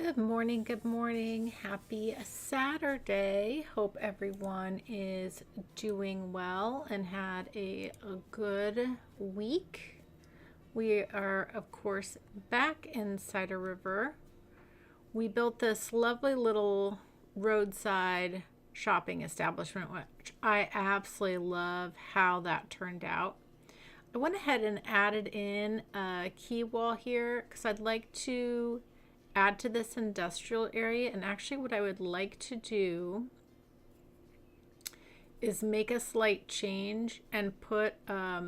Good morning, good morning. Happy Saturday. Hope everyone is doing well and had a good week. We are, of course, back in Cider River. We built this lovely little roadside shopping establishment, which I absolutely love how that turned out. I went ahead and added in a key wall here because I'd like to add to this industrial area. And actually what I would like to do is make a slight change and put I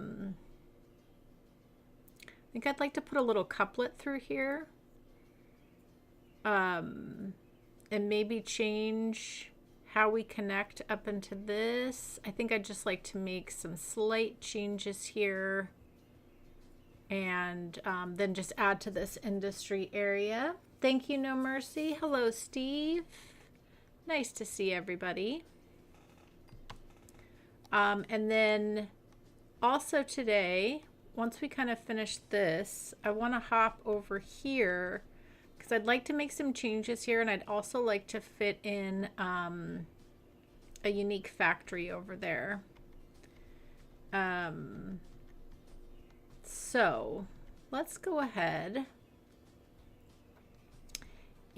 think I'd like to put a little couplet through here, and maybe change how we connect up into this. I think I'd just like to make some slight changes here and then just add to this industry area. Thank you, No Mercy. Hello, Steve. Nice to see everybody. And then also today, once we kind of finish this, I want to hop over here because I'd like to make some changes here, and I'd also like to fit in a unique factory over there. So let's go ahead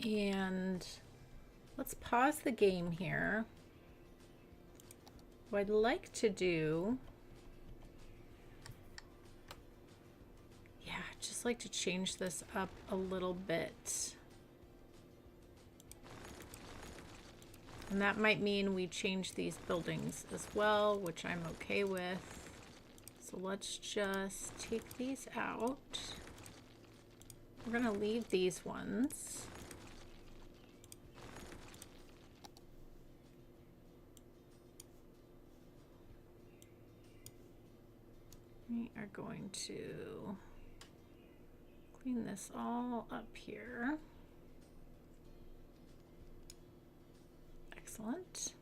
and let's pause the game here. What I'd like to do, I'd just like to change this up a little bit. And that might mean we change these buildings as well, which I'm okay with. So let's just take these out. We're gonna leave these ones. We are going to clean this all up here. Excellent.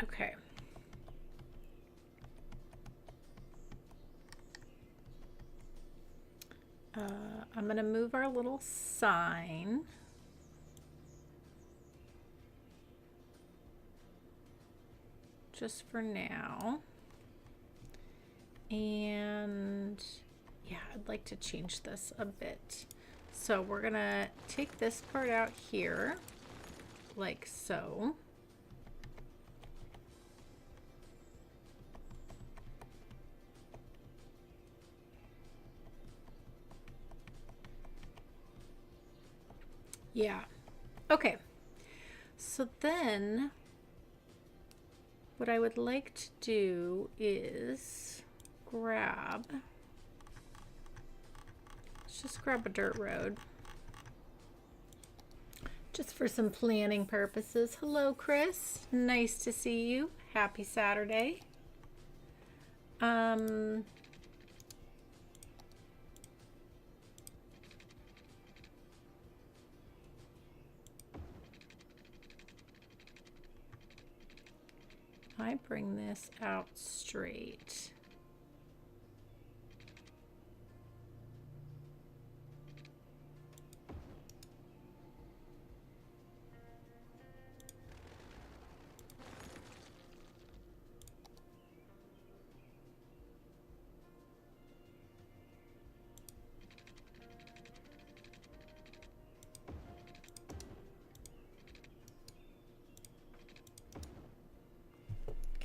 Okay. I'm going to move our little sign. Just for now. And yeah, I'd like to change this a bit. So we're gonna take this part out here, like so. Yeah, okay. So then what I would like to do is let's just grab a dirt road just for some planning purposes. Hello, Chris. Nice to see you. Happy Saturday. I bring this out straight.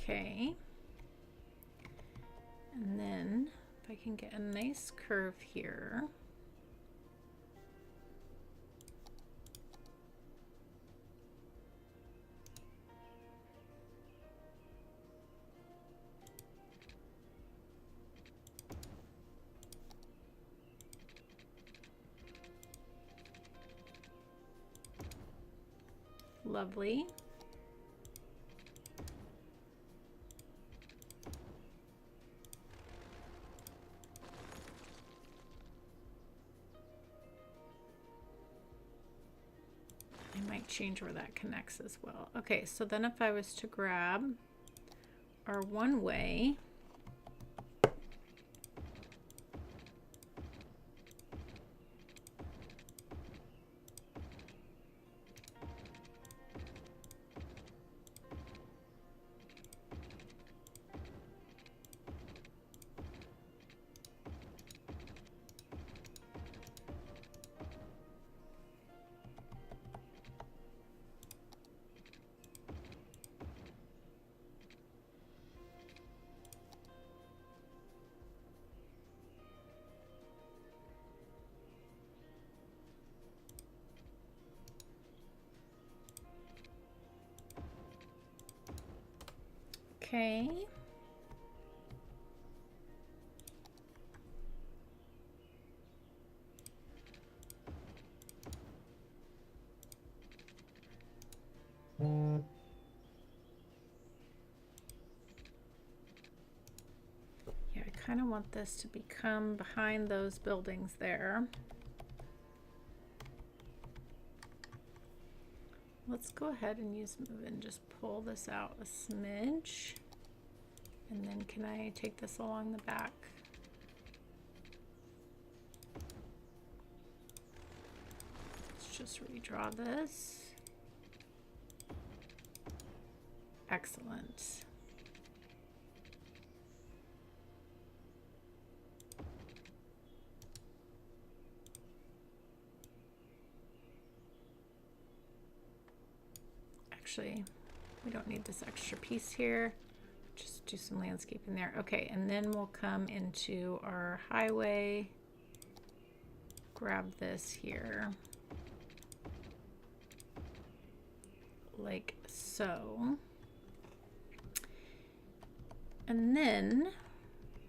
Okay, and then if I can get a nice curve here. Lovely. Change where that connects as well. Okay, so then if I was to grab our one way, Okay. Yeah, I kind of want this to become behind those buildings there. Let's go ahead and use move and just pull this out a smidge. And then can I take this along the back? Let's just redraw this. Excellent. Actually, we don't need this extra piece here. Just do some landscaping there. Okay, and then we'll come into our highway, grab this here, like so. And then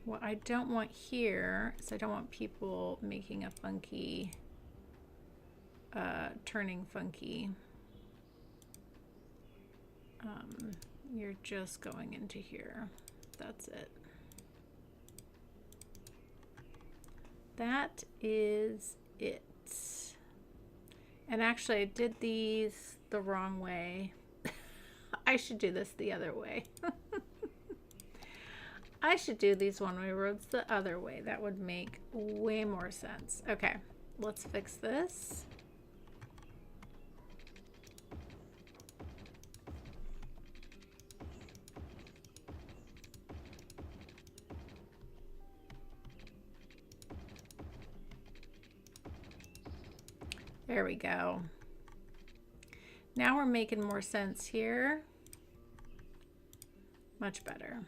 what I don't want here is I don't want people making a funky, turning funky. You're just going into here. That's it. That is it. And actually I did these the wrong way. I should do this the other way. I should do these one-way roads the other way. That would make way more sense. Okay, let's fix this. There we go. Now we're making more sense here. Much better.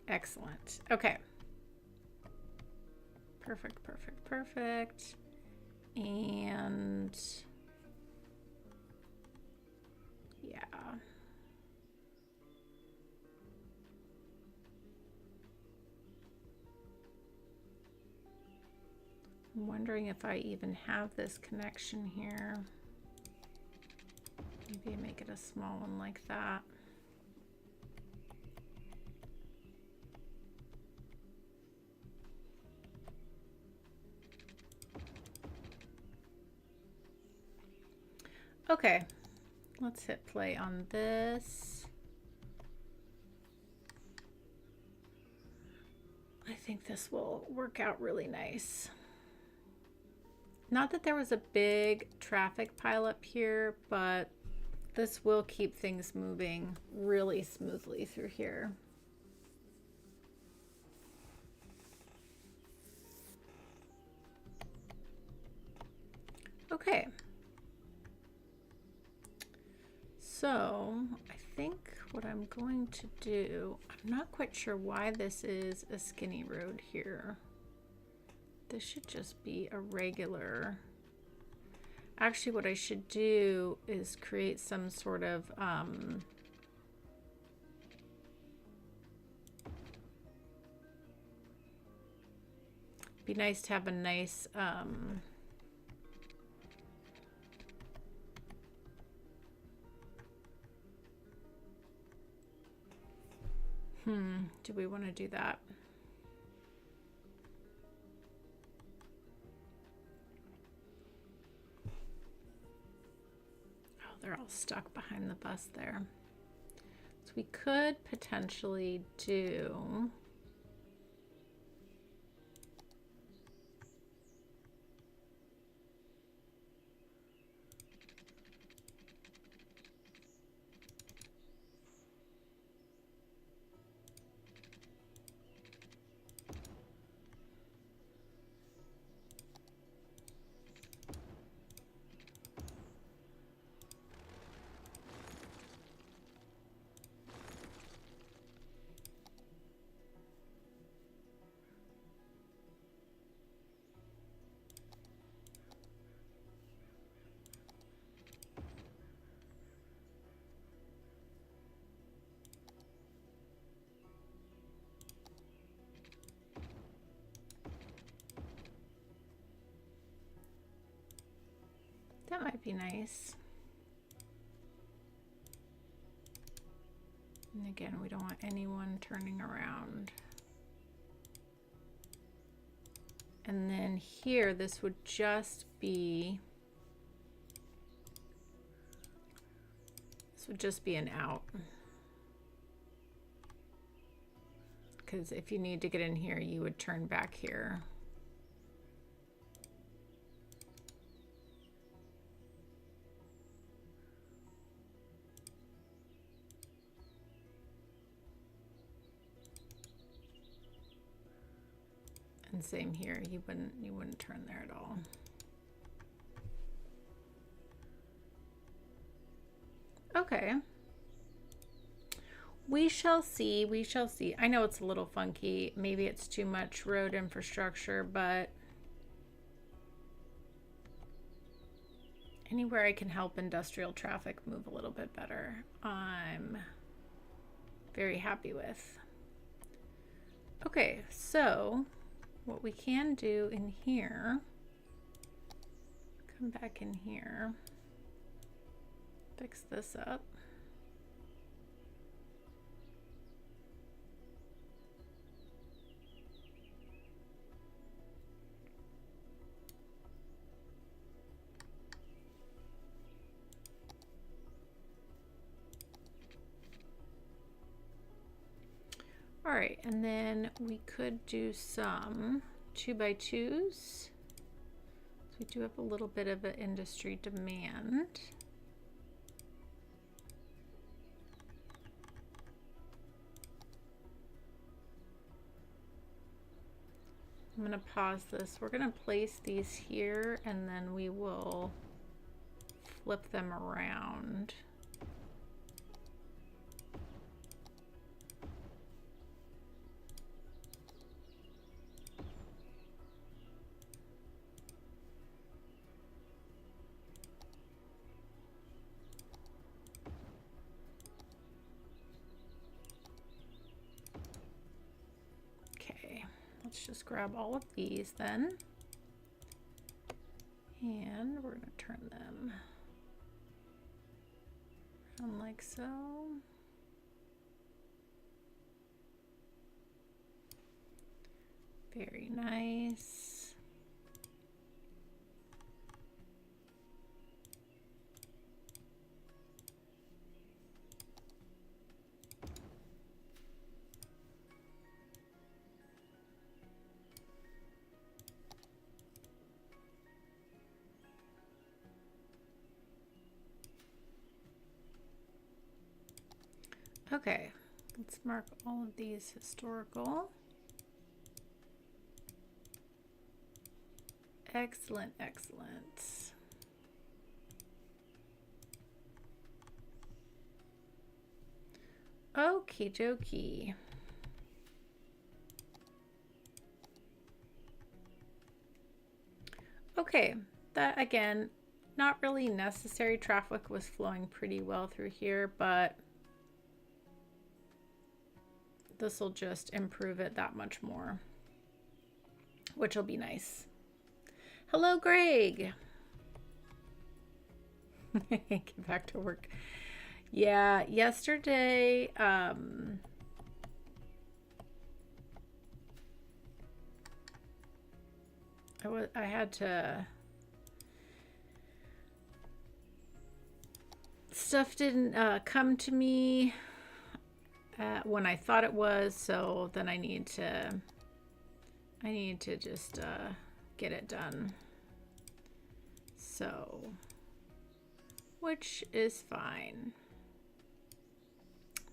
Excellent. Okay. Perfect, perfect, perfect. And yeah. I'm wondering if I even have this connection here. Maybe I make it a small one like that. Okay, let's hit play on this. I think this will work out really nice. Not that there was a big traffic pile up here, but this will keep things moving really smoothly through here. Okay. So I think what I'm going to do, I'm not quite sure why this is a skinny road here. This should just be a regular. Actually, what I should do is create some sort of be nice to have a nice do we want to do that? Oh, they're all stuck behind the bus there. So we could potentially do That might be nice. And again, we don't want anyone turning around. And then here, this would just be, an out. Because if you need to get in here, you would turn back here. And same here, you wouldn't turn there at all. Okay. We shall see, we shall see. I know it's a little funky. Maybe it's too much road infrastructure, but anywhere I can help industrial traffic move a little bit better, I'm very happy with. Okay, so what we can do in here, come back in here, fix this up. All right, and then we could do some 2x2s. So we do have a little bit of an industry demand. I'm going to pause this. We're going to place these here and then we will flip them around. Let's just grab all of these then, and we're going to turn them around like so. Very nice. Okay, let's mark all of these historical. Excellent, excellent. Okie dokie. Okay, that again, not really necessary. Traffic was flowing pretty well through here, but this will just improve it that much more, which will be nice. Hello, Greg. Get back to work. Yeah, yesterday, I had to, stuff didn't come to me when I thought it was, so then I need to just get it done. So, which is fine.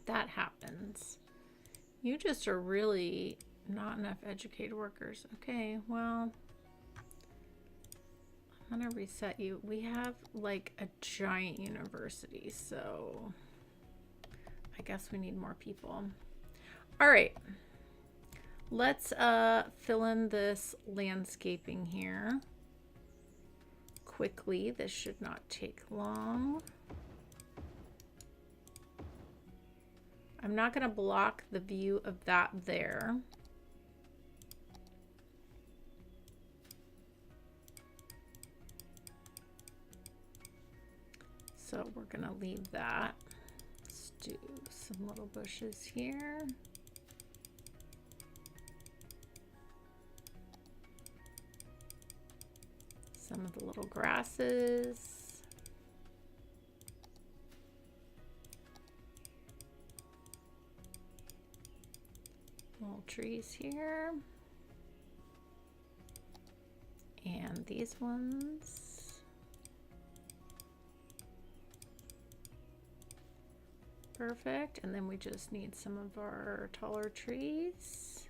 That happens. You just are really not enough educated workers. Okay, well, I'm gonna reset you. We have like a giant university, so I guess we need more people. All right, let's fill in this landscaping here quickly. This should not take long. I'm not going to block the view of that there. So we're gonna leave that. Let's do some little bushes here. Some of the little grasses. Little trees here. And these ones. Perfect. And then we just need some of our taller trees.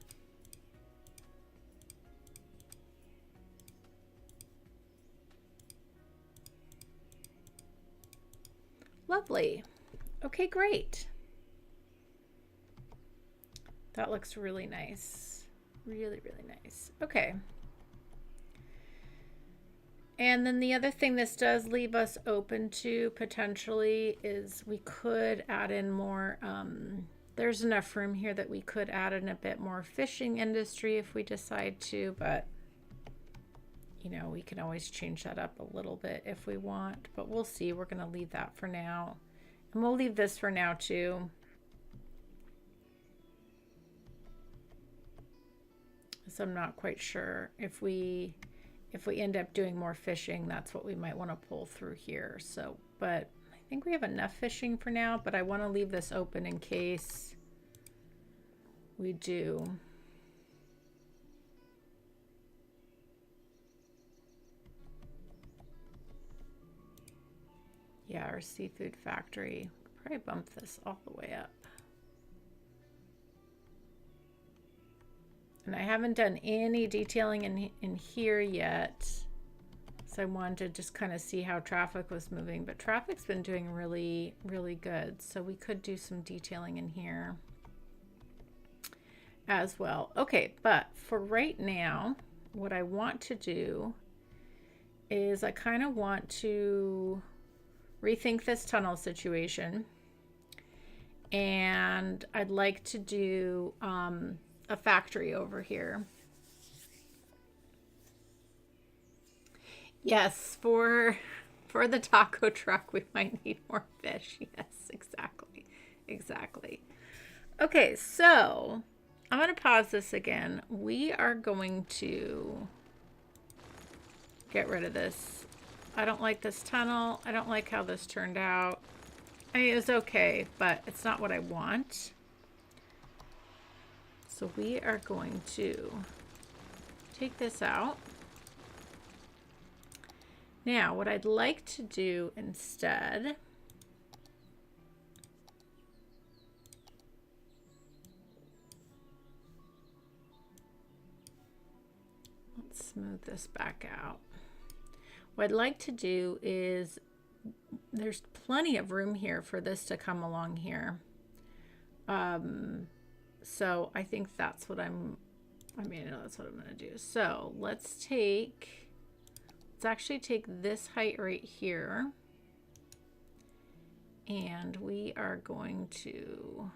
Lovely. Okay, great. That looks really nice. Really, really nice. Okay. And then the other thing this does leave us open to potentially is we could add in more, there's enough room here that we could add in a bit more fishing industry if we decide to, but you know, we can always change that up a little bit if we want, but we'll see. We're going to leave that for now. And we'll leave this for now too. So I'm not quite sure if we end up doing more fishing, that's what we might want to pull through here. So, but I think we have enough fishing for now, but I want to leave this open in case we do. Yeah, our seafood factory. Probably bump this all the way up. And I haven't done any detailing in here yet. So I wanted to just kind of see how traffic was moving, but traffic's been doing really, really good. So we could do some detailing in here as well. Okay, but for right now, what I want to do is I kind of want to rethink this tunnel situation, and I'd like to do a factory over here. Yes, for the taco truck we might need more fish. Yes, exactly. Okay, so I'm going to pause this again. We are going to get rid of this. I don't like this tunnel. I don't like how this turned out. I mean, it was okay, but it's not what I want. So we are going to take this out. Now, what I'd like to do instead, let's smooth this back out. What I'd like to do is, there's plenty of room here for this to come along here. So I think that's what that's what I'm going to do. So let's actually take this height right here. And we are going to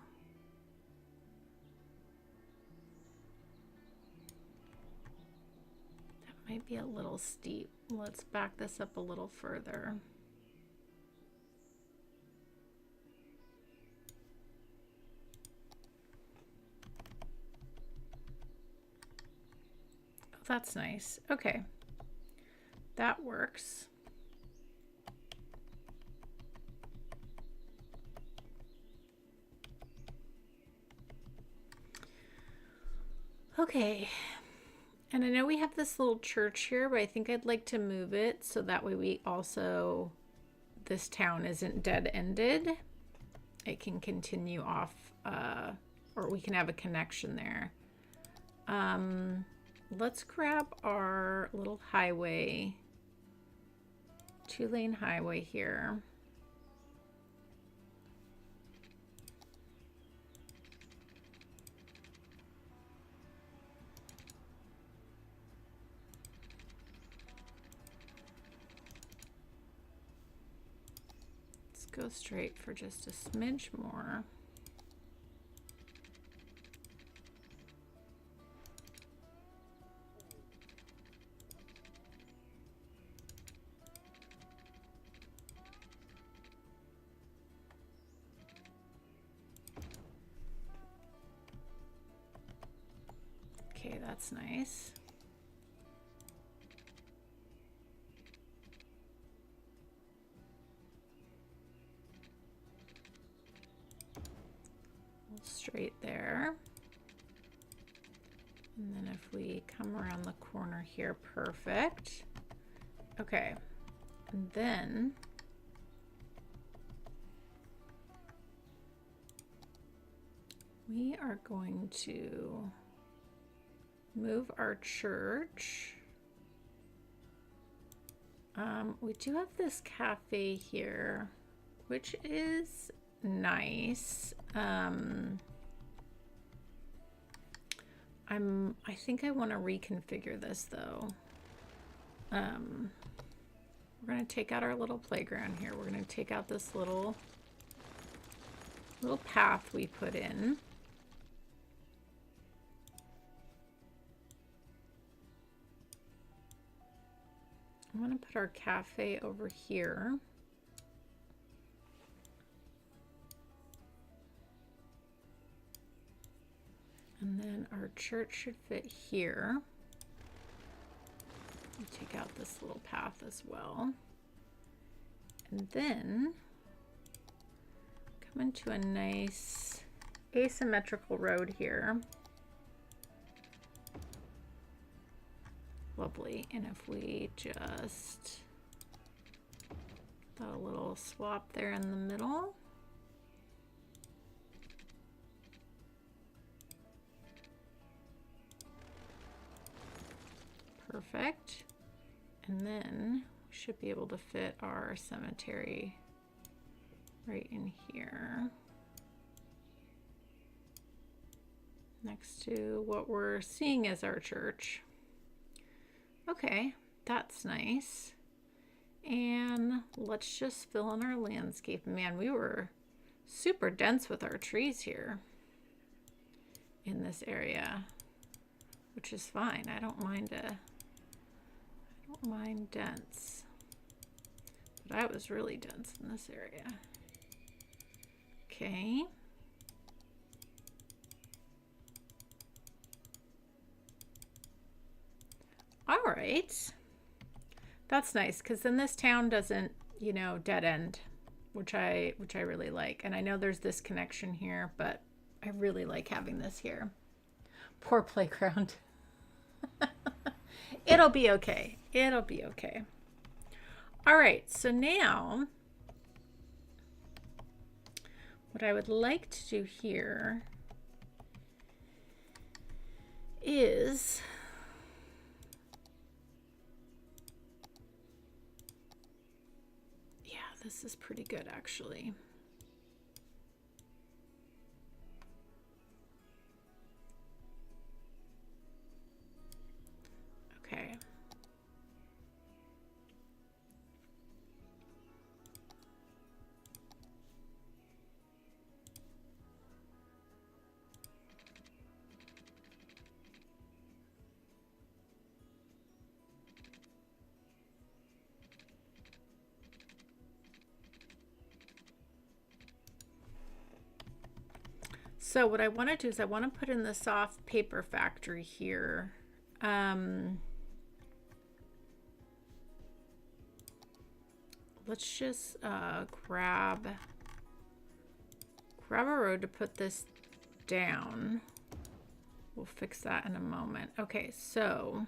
might be a little steep. Let's back this up a little further. Oh, that's nice. Okay, that works. Okay. And I know we have this little church here, but I think I'd like to move it so that way we also, this town isn't dead-ended. It can continue off, or we can have a connection there. Let's grab our little highway, 2-lane highway here. Go straight for just a smidge more. Okay, that's nice. Straight there. And then if we come around the corner here, perfect. Okay, and then we are going to move our church. We do have this cafe here, which is nice. I think I want to reconfigure this though. We're going to take out our little playground here. We're going to take out this little path we put in. I'm going to put our cafe over here. And then our church should fit here. Take out this little path as well. And then come into a nice asymmetrical road here. Lovely. And if we just do a little swap there in the middle. Perfect. And then we should be able to fit our cemetery right in here. Next to what we're seeing as our church. Okay, that's nice. And let's just fill in our landscape. Man, we were super dense with our trees here in this area, which is fine. I don't mind dense, but I was really dense in this area. Okay. All right. That's nice, because then this town doesn't, you know, dead end, which I really like. And I know there's this connection here, but I really like having this here. Poor playground. It'll be okay. It'll be okay. All right, so now what I would like to do here is this is pretty good actually. Okay. So what I want to do is I want to put in the soft paper factory here. Let's just grab a road to put this down. We'll fix that in a moment. Okay, so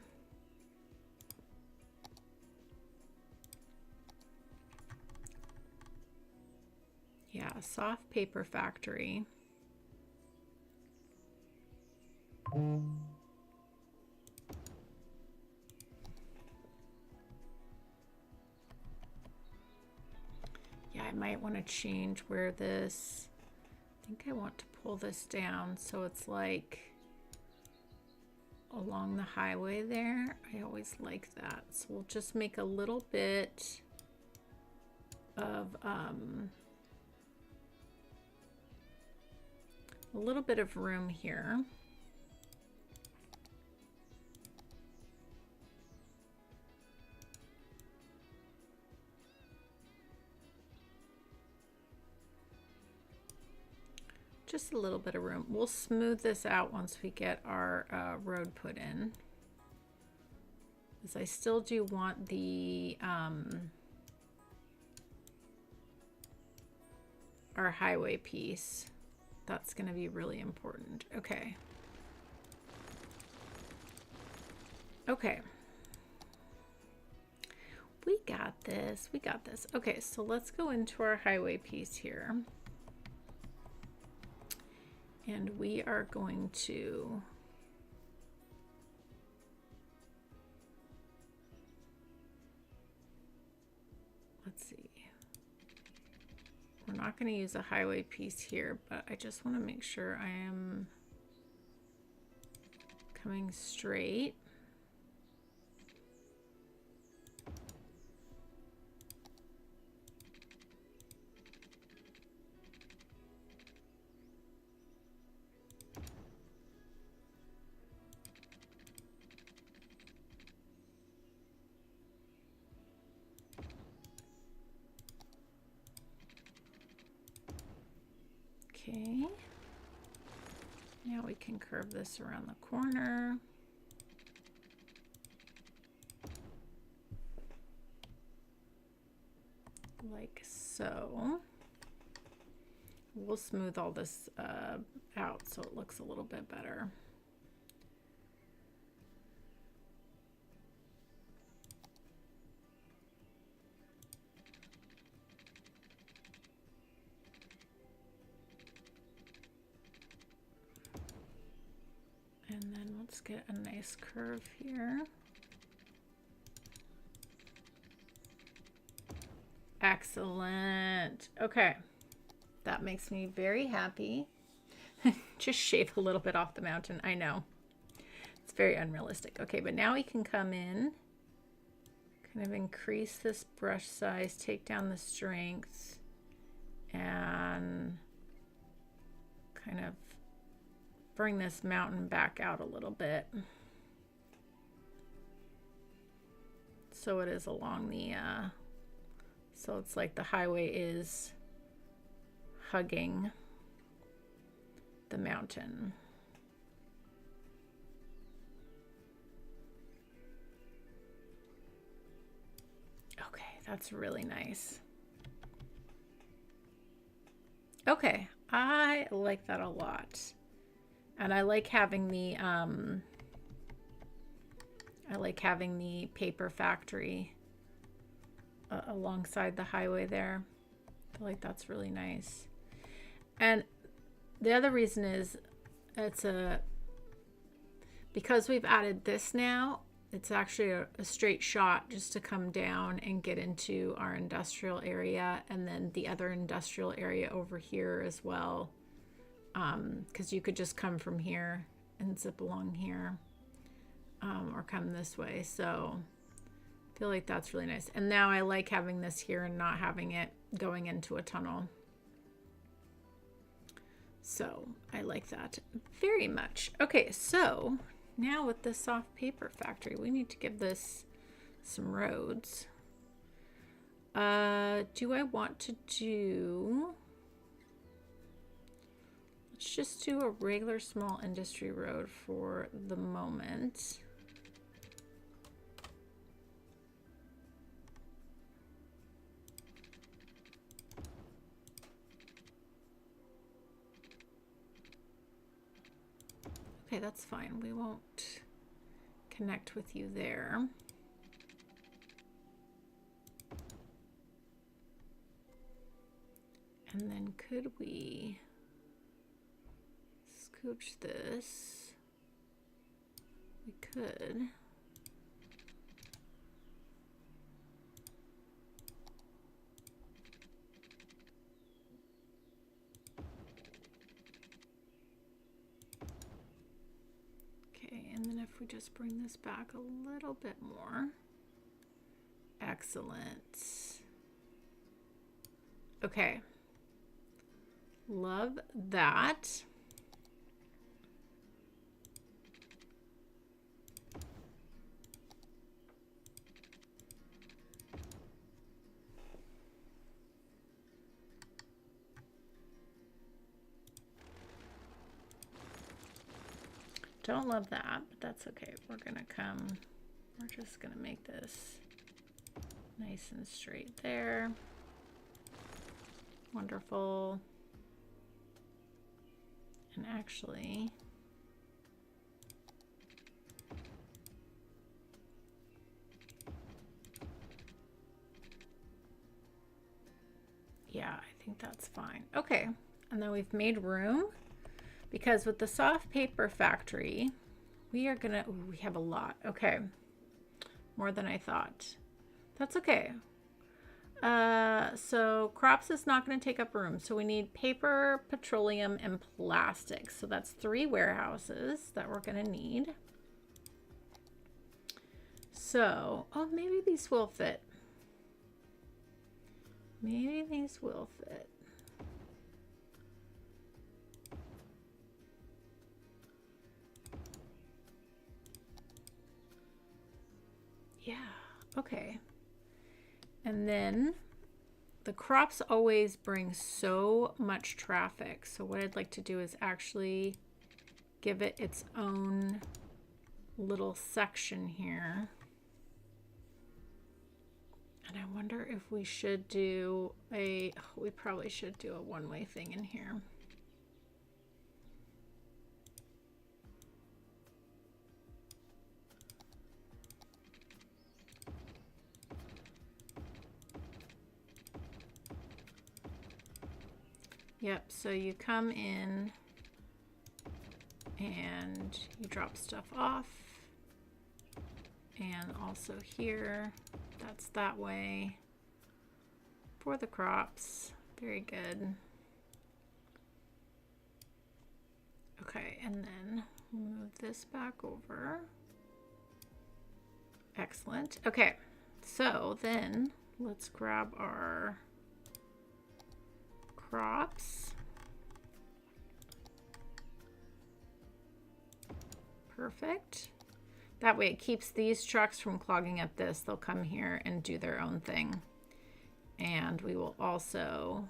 yeah, soft paper factory. Yeah, I might want to change where this, I think I want to pull this down so it's like along the highway there. I always like that. So we'll just make a little bit of room here. Just a little bit of room. We'll smooth this out once we get our road put in. Because I still do want the our highway piece. That's going to be really important. Okay. Okay. We got this. We got this. Okay, so let's go into our highway piece here. And we are going to let's see. We're not going to use a highway piece here, but I just want to make sure I am coming straight. Okay, now we can curve this around the corner. Like so. We'll smooth all this out so it looks a little bit better. And then let's get a nice curve here. Excellent. Okay. That makes me very happy. Just shave a little bit off the mountain. I know. It's very unrealistic. Okay, but now we can come in, kind of increase this brush size, take down the strength, and kind of bring this mountain back out a little bit. So it is along the, so it's like the highway is hugging the mountain. Okay, that's really nice. Okay, I like that a lot. And I like having the paper factory alongside the highway there. I feel like that's really nice. And the other reason is because we've added this now, it's actually a straight shot just to come down and get into our industrial area, and then the other industrial area over here as well. Because you could just come from here and zip along here, or come this way. So I feel like that's really nice. And now I like having this here and not having it going into a tunnel. So I like that very much. Okay, so now with the soft paper factory, we need to give this some roads. Do I want to do... Let's just do a regular small industry road for the moment. Okay, that's fine. We won't connect with you there. And then could we scooch this? We could. Okay, and then if we just bring this back a little bit more. Excellent. Okay. Love that. Don't love that, but that's okay. We're just gonna make this nice and straight there. Wonderful. And actually, yeah, I think that's fine. Okay, and then we've made room because with the soft paper factory, we are gonna, ooh, we have a lot. Okay, more than I thought. That's okay. So crops is not going to take up room. So we need paper, petroleum, and plastic. So that's 3 warehouses that we're going to need. So, oh, maybe these will fit. Maybe these will fit. Yeah, okay. And then the crops always bring so much traffic. So what I'd like to do is actually give it its own little section here. And I wonder if we should do we probably should do a one-way thing in here. Yep, so you come in and you drop stuff off. And also here, that's that way for the crops. Very good. Okay, and then move this back over. Excellent. Okay, so then let's grab our crops. Perfect. That way it keeps these trucks from clogging up this. They'll come here and do their own thing. And we will also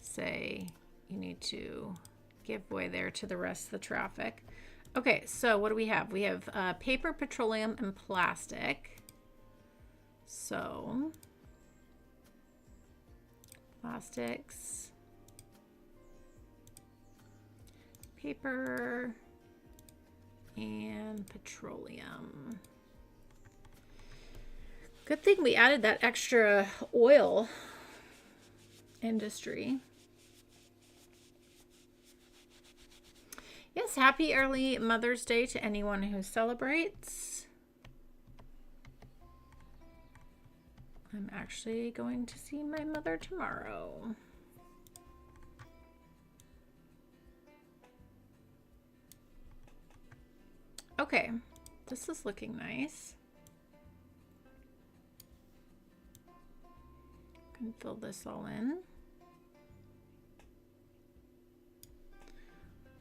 say you need to give way there to the rest of the traffic. Okay, so what do we have? We have paper, petroleum, and plastic. So plastics, paper, and petroleum. Good thing we added that extra oil industry. Yes, happy early Mother's Day to anyone who celebrates. I'm actually going to see my mother tomorrow. Okay, this is looking nice. Can fill this all in.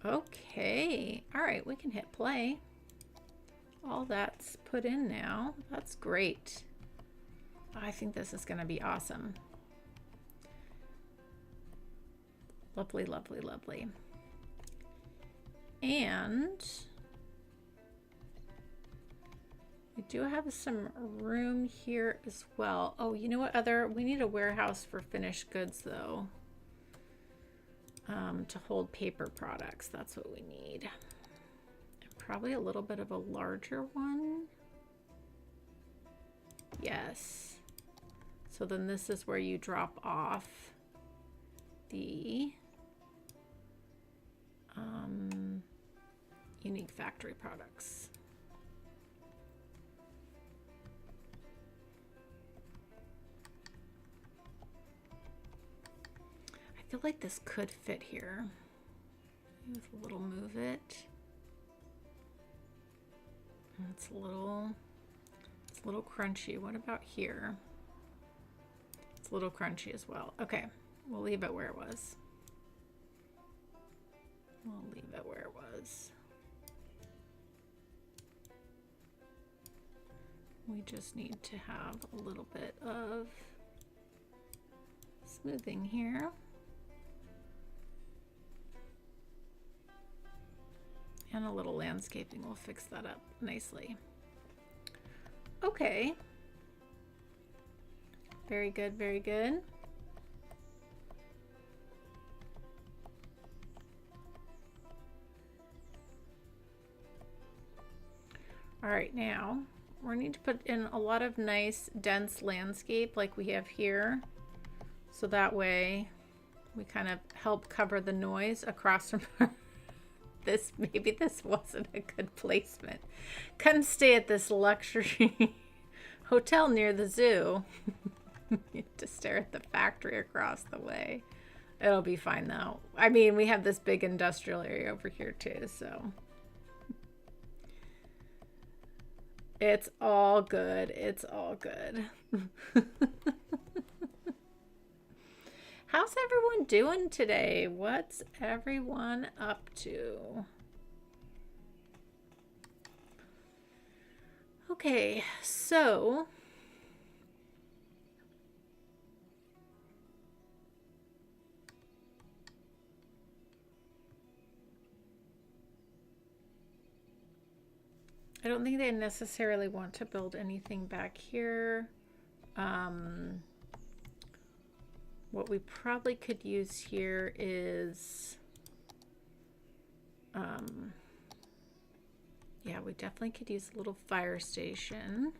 Okay, all right, we can hit play. All that's put in now. That's great. I think this is going to be awesome. Lovely, lovely, lovely. And we do have some room here as well. Oh, you know what other? We need a warehouse for finished goods though. To hold paper products. That's what we need. And probably a little bit of a larger one. Yes. So then this is where you drop off the unique factory products. I feel like this could fit here. With a little move it. It's a little crunchy. What about here? It's a little crunchy as well. Okay, we'll leave it where it was. We'll leave it where it was. We just need to have a little bit of smoothing here. And a little landscaping will fix that up nicely. Okay. Very good, very good. All right, now we need to put in a lot of nice dense landscape like we have here. So that way we kind of help cover the noise across from this. Maybe this wasn't a good placement. Come stay at this luxury hotel near the zoo. You have to stare at the factory across the way. It'll be fine though. I mean, we have this big industrial area over here too, so it's all good. It's all good. How's everyone doing today? What's everyone up to? Okay, so I don't think they necessarily want to build anything back here. What we probably could use here is, yeah, we definitely could use a little fire station.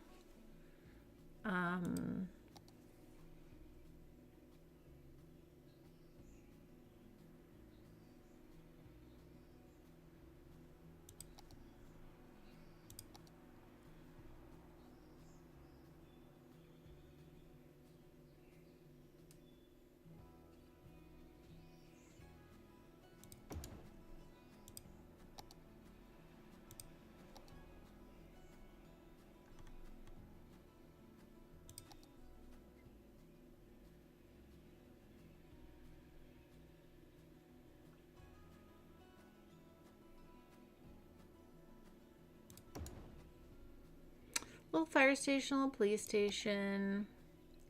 Little fire station, little police station.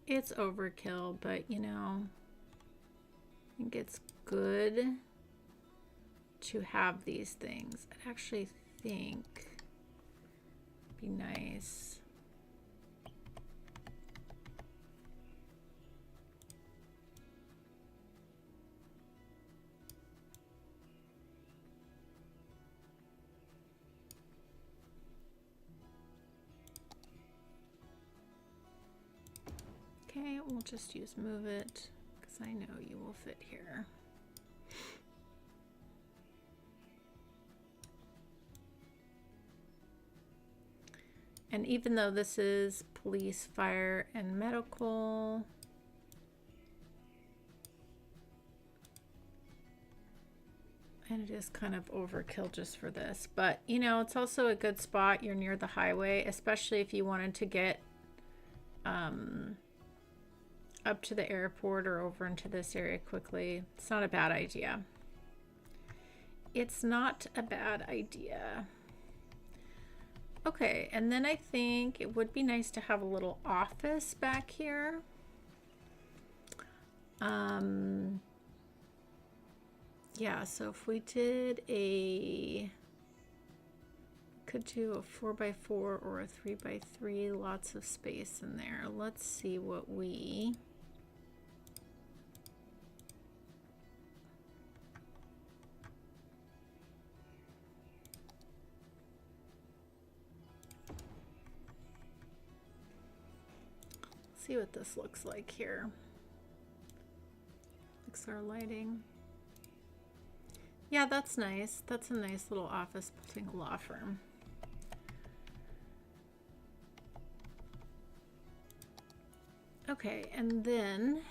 It's overkill, but you know, I think it's good to have these things. I actually think it'd be nice. Okay, we'll just use move it because I know you will fit here. And even though this is police, fire, and medical, and it is kind of overkill just for this, but you know, it's also a good spot. You're near the highway, especially if you wanted to get up to the airport or over into this area quickly. It's not a bad idea. It's not a bad idea. Okay, and then I think it would be nice to have a little office back here. Yeah, so if we did could do a 4x4 or a 3x3, lots of space in there. Let's see what we see what this looks like here. Looks our lighting. Yeah, that's nice. That's a nice little office building, a law firm. Okay, and then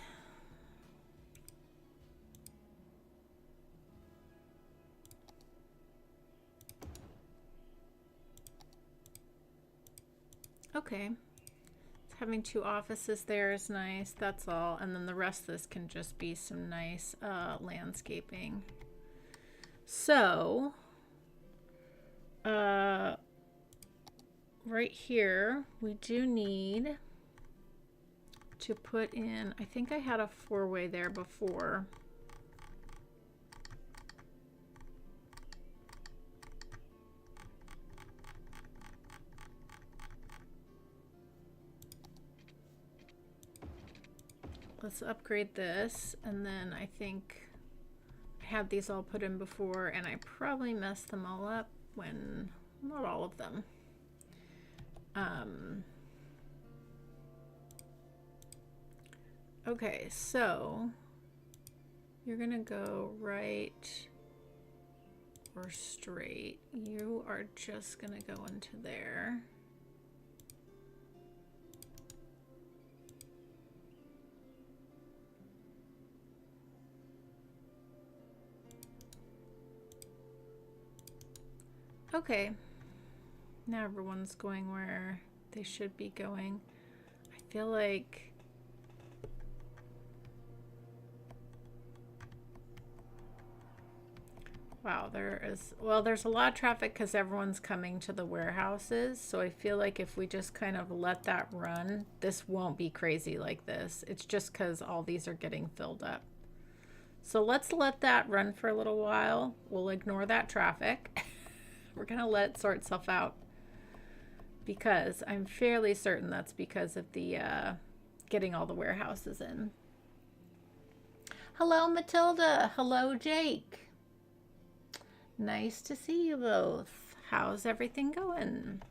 okay. Having two offices there is nice. That's all. And then the rest of this can just be some nice landscaping. So, right here, we do need to put in, I think I had a four-way there before. let's upgrade this, and then I think I had these all put in before, and I probably messed them all up when, not all of them. Okay, so you're gonna go right or straight. You are just gonna go into there. Okay, now everyone's going where they should be going. I feel like wow, there's a lot of traffic because everyone's coming to the warehouses. So I feel like if we just kind of let that run, this won't be crazy like this. It's just because all these are getting filled up. So let's let that run for a little while. We'll ignore that traffic. We're going to let it sort itself out because I'm fairly certain that's because of the getting all the warehouses in. Hello, Matilda. Hello, Jake. Nice to see you both. How's everything going?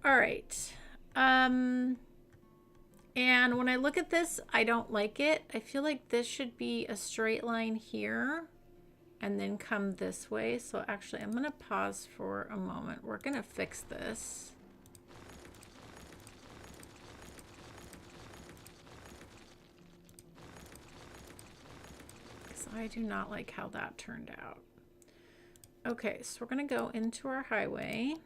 All right. And when I look at this, I don't like it. I feel like this should be a straight line here and then come this way. So actually, I'm going to pause for a moment. We're going to fix this. I do not like how that turned out. Okay, so we're going to go into our highway.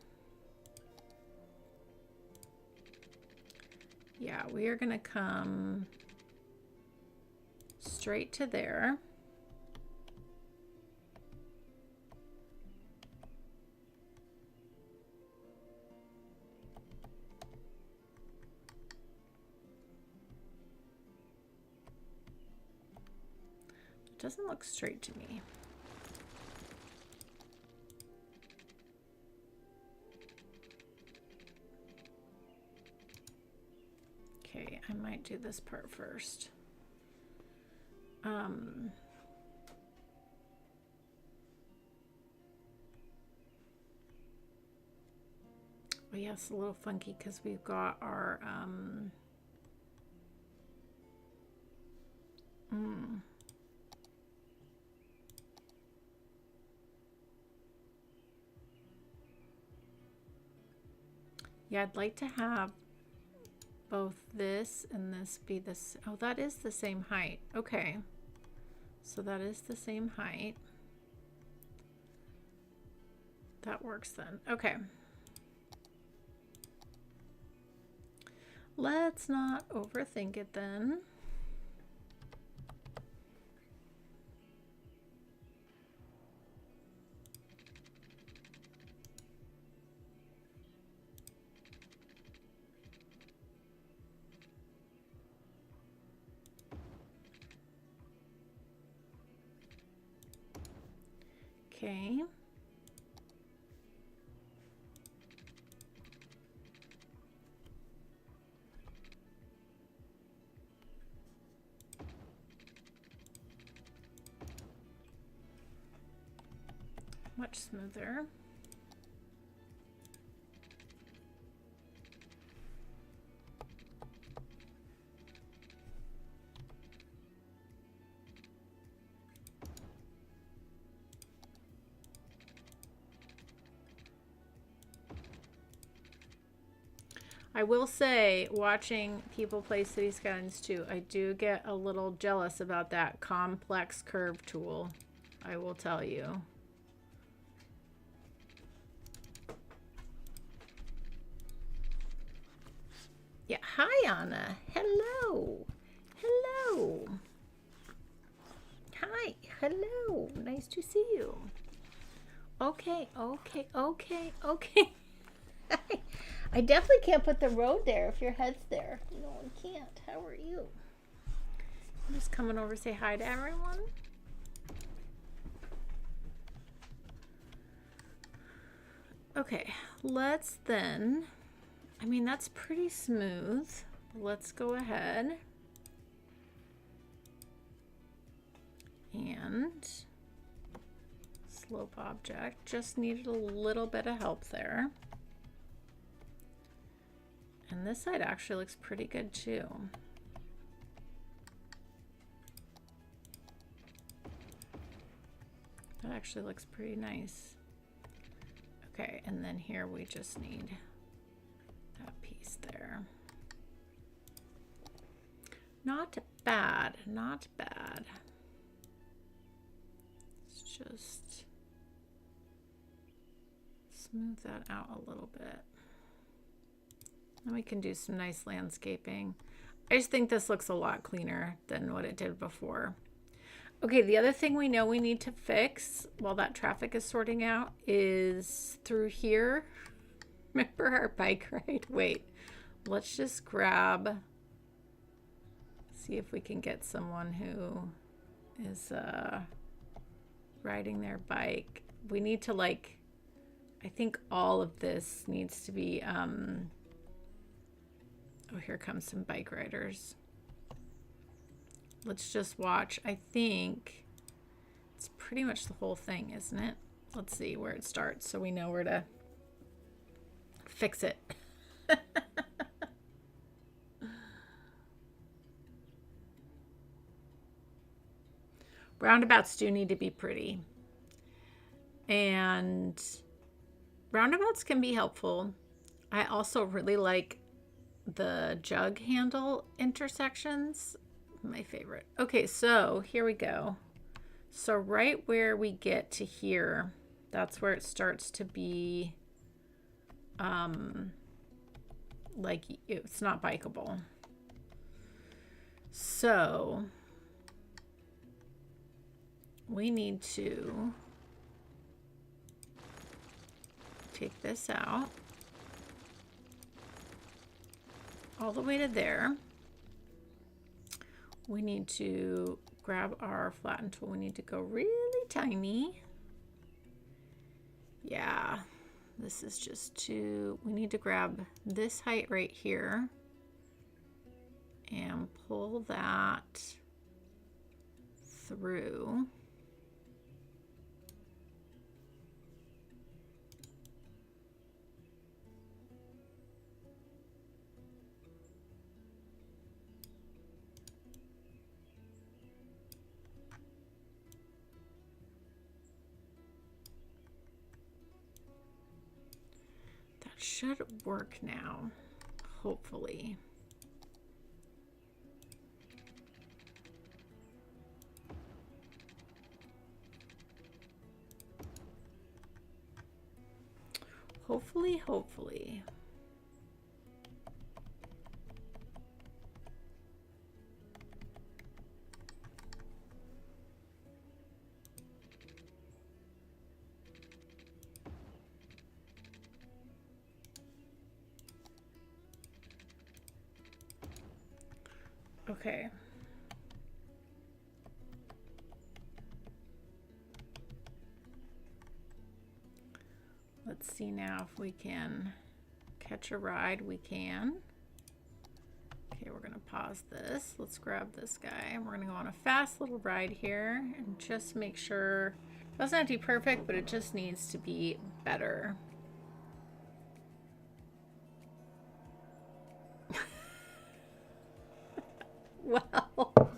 Yeah, we are going to come straight to there. Doesn't look straight to me. Okay, I might do this part first. Oh yeah, it's a little funky because we've got our yeah, I'd like to have both this and this be this. Oh, that is the same height. Okay. So that is the same height. That works then. Okay. Let's not overthink it then. Okay. Much smoother. I will say, watching people play City Skylines 2, I do get a little jealous about that complex curve tool. I will tell you. Yeah, hi Anna. Hello. Hello. Hi. Hello. Nice to see you. Okay. I definitely can't put the road there if your head's there. No, I can't. How are you? I'm just coming over to say hi to everyone. Okay, let's then, I mean, that's pretty smooth. Let's go ahead and slope object. Just needed a little bit of help there. And this side actually looks pretty good too. That actually looks pretty nice. Okay, and then here we just need that piece there. Not bad, not bad. Let's just smooth that out a little bit. And we can do some nice landscaping. I just think this looks a lot cleaner than what it did before. Okay, the other thing we know we need to fix while that traffic is sorting out is through here. Remember our bike ride? Wait, let's just grab, see if we can get someone who is riding their bike. We need to, like, I think all of this needs to be, oh, here comes some bike riders. Let's just watch. I think it's pretty much the whole thing, isn't it? Let's see where it starts so we know where to fix it. Roundabouts do need to be pretty. And roundabouts can be helpful. I also really like the jug handle intersections. My favorite. Okay, so here we go. So right where we get to here, that's where it starts to be like it's not bikeable. So we need to take this out all the way to there. We need to grab our flatten tool. We need to go really tiny. Yeah, this is just too, we need to grab this height right here and pull that through. Should work now, hopefully. Hopefully. Okay. Let's see now if we can catch a ride. We can. Okay, we're gonna pause this. Let's grab this guy. We're gonna go on a fast little ride here and just make sure it doesn't have to be perfect, but it just needs to be better. Well,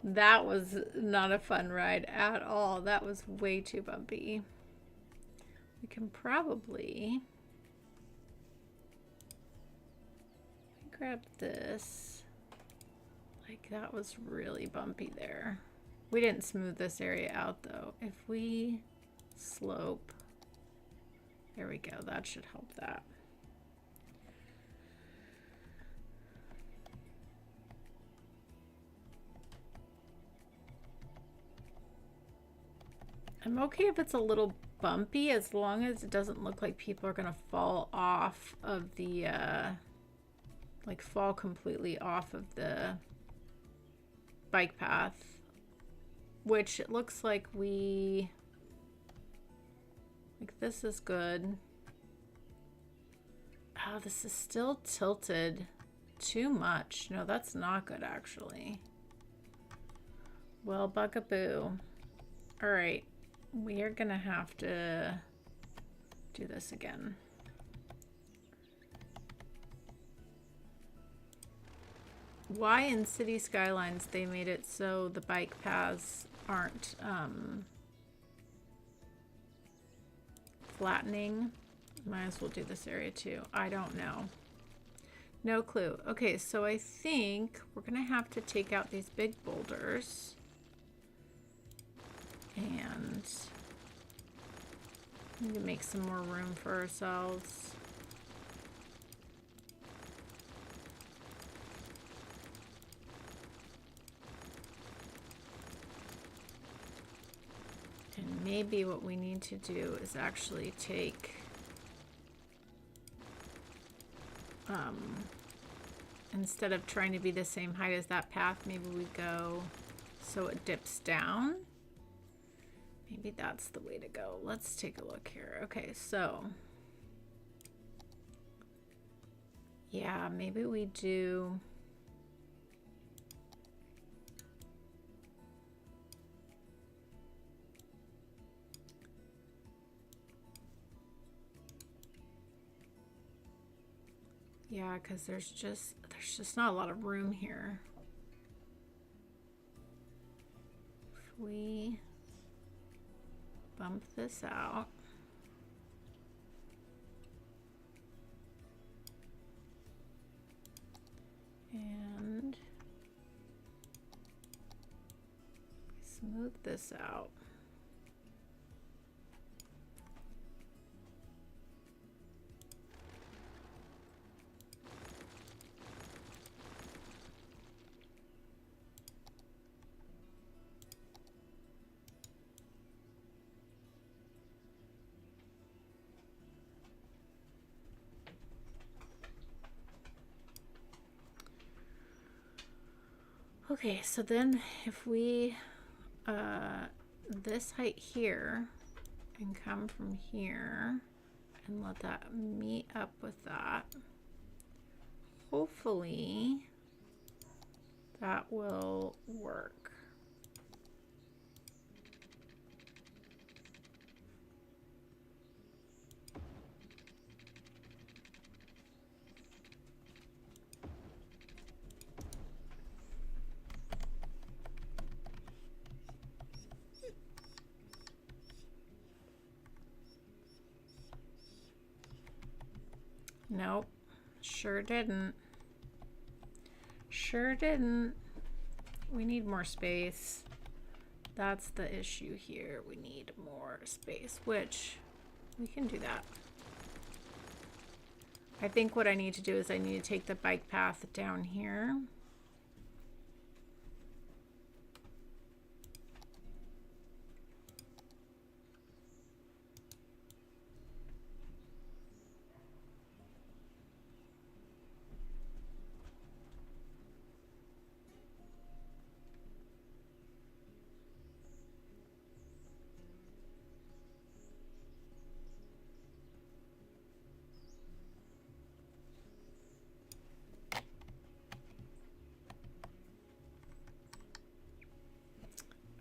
that was not a fun ride at all. That was way too bumpy. We can probably grab this. Like, that was really bumpy there. We didn't smooth this area out though. If we slope, there we go. That should help that. I'm okay if it's a little bumpy as long as it doesn't look like people are gonna fall off of the like fall completely off of the bike path, which it looks like we like this is good. Oh, this is still tilted too much. No, that's not good actually. Well, bugaboo. All right, we are gonna have to do this again. Why in City Skylines they made it so the bike paths aren't flattening? Might as well do this area too. I don't know. No clue. Okay, so I think we're gonna have to take out these big boulders and need to make some more room for ourselves. And maybe what we need to do is actually take instead of trying to be the same height as that path, maybe we go so it dips down. Maybe that's the way to go. Let's take a look here. Okay, so yeah, maybe we do yeah, because there's just not a lot of room here. If we bump this out. And smooth this out. Okay, so then if we this height here and come from here and let that meet up with that, hopefully that will work. Nope, sure didn't. Sure didn't. We need more space. That's the issue here. We need more space, which we can do that. I think what I need to do is I need to take the bike path down here.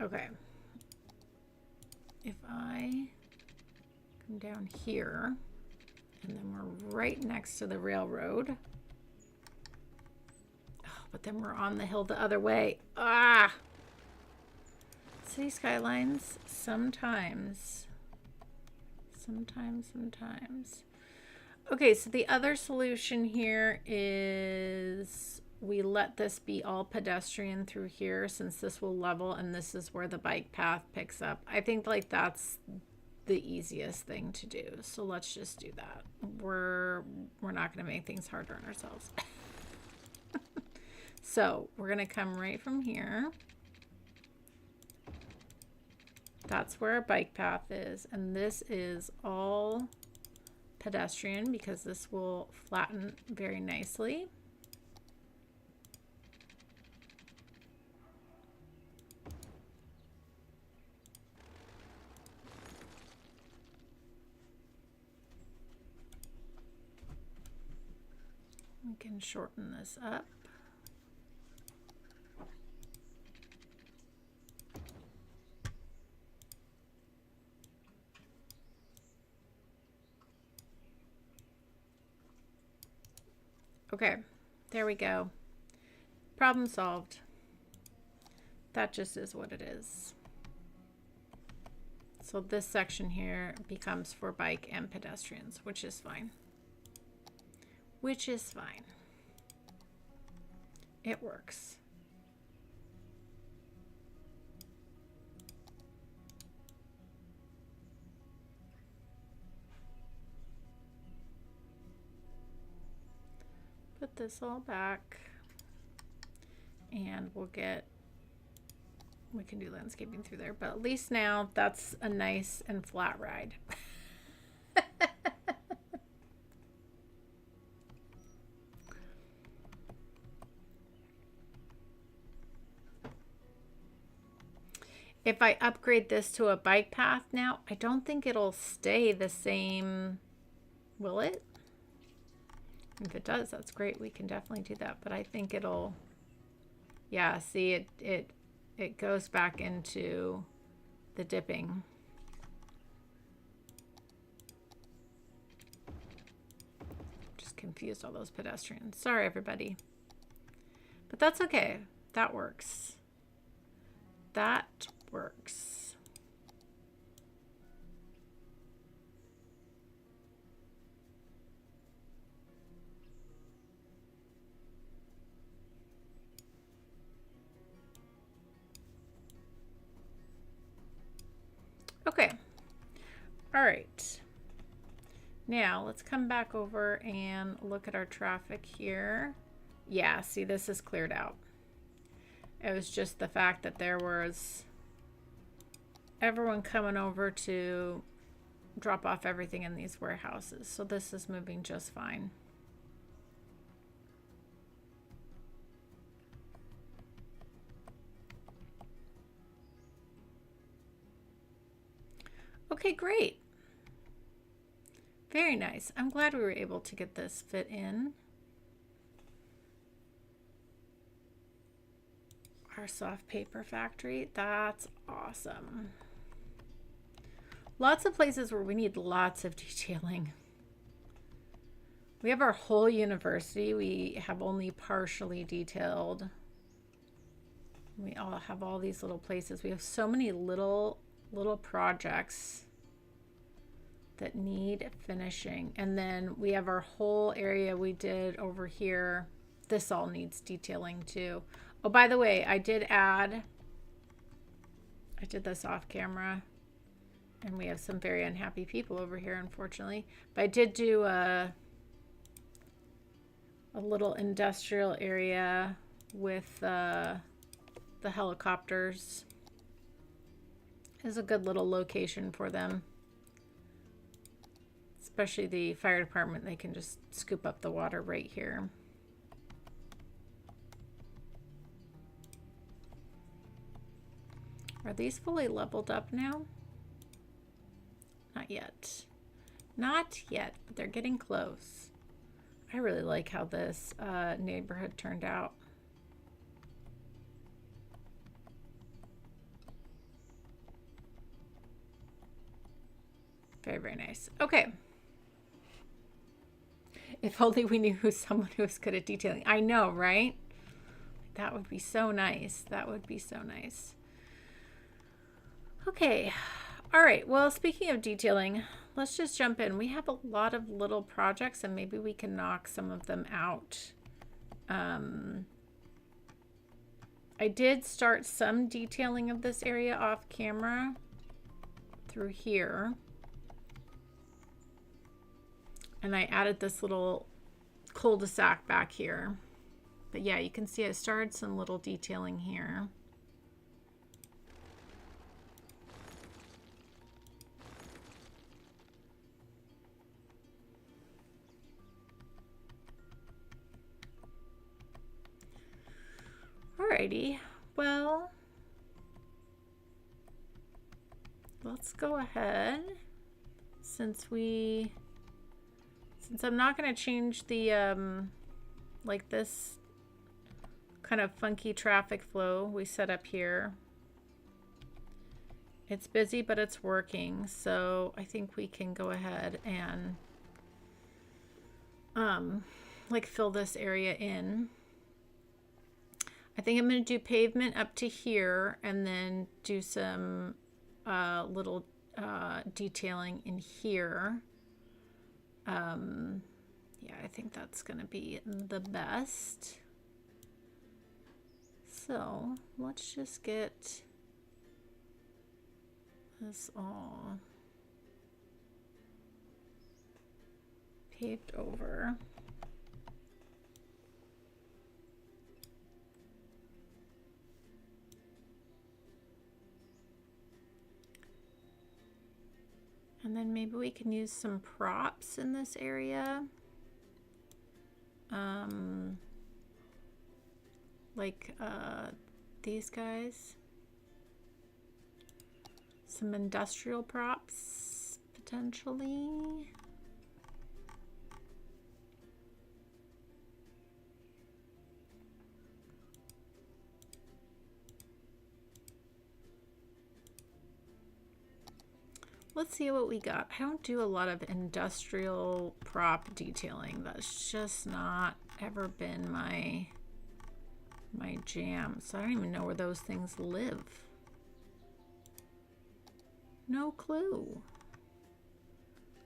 Okay, if I come down here, and then we're right next to the railroad. Oh, but then we're on the hill the other way. Ah! City Skylines, sometimes. Okay, so the other solution here is we let this be all pedestrian through here since this will level and this is where the bike path picks up. I think like that's the easiest thing to do. So let's just do that. We're not going to make things harder on ourselves. So we're going to come right from here. That's where our bike path is. And this is all pedestrian because this will flatten very nicely. can shorten this up. Okay, there we go. Problem solved. That just is what it is. So this section here becomes for bike and pedestrians, which is fine. Which is fine. It works. Put this all back and we can do landscaping through there, but at least now that's a nice and flat ride. If I upgrade this to a bike path now, I don't think it'll stay the same, will it? If it does, that's great. We can definitely do that, but I think it'll, yeah, see, it goes back into the dipping. Just confused all those pedestrians. Sorry, everybody. But that's okay. That works. That works. Okay. All right. Now let's come back over and look at our traffic here. Yeah, see, this is cleared out. It was just the fact that there was everyone coming over to drop off everything in these warehouses. So this is moving just fine. Okay, great. Very nice. I'm glad we were able to get this fit in. Our soft paper factory. That's awesome. Lots of places where we need lots of detailing. We have our whole university. We have only partially detailed. We all have all these little places. We have so many little projects that need finishing. And then we have our whole area we did over here. This all needs detailing too. Oh, by the way, I did this off camera, and we have some very unhappy people over here, unfortunately. But I did do a little industrial area with the helicopters. It's a good little location for them. Especially the fire department, they can just scoop up the water right here. Are these fully leveled up now? Not yet. Not yet, but they're getting close. I really like how this neighborhood turned out. Very, very nice. Okay. If only we knew someone who was good at detailing. I know, right? That would be so nice. That would be so nice. Okay. All right. Well, speaking of detailing, let's just jump in. We have a lot of little projects, and maybe we can knock some of them out. I did start some detailing of this area off camera through here. And I added this little cul-de-sac back here. But yeah, you can see I started some little detailing here. Alrighty, well, let's go ahead since I'm not going to change the like this kind of funky traffic flow we set up here. It's busy, but it's working. So I think we can go ahead and like fill this area in. I think I'm going to do pavement up to here and then do some little detailing in here. Yeah, I think that's going to be the best. So let's just get this all paved over. And then maybe we can use some props in this area. Like these guys. Some industrial props, potentially. Let's see what we got. I don't do a lot of industrial prop detailing. That's just not ever been my jam. So I don't even know where those things live. No clue.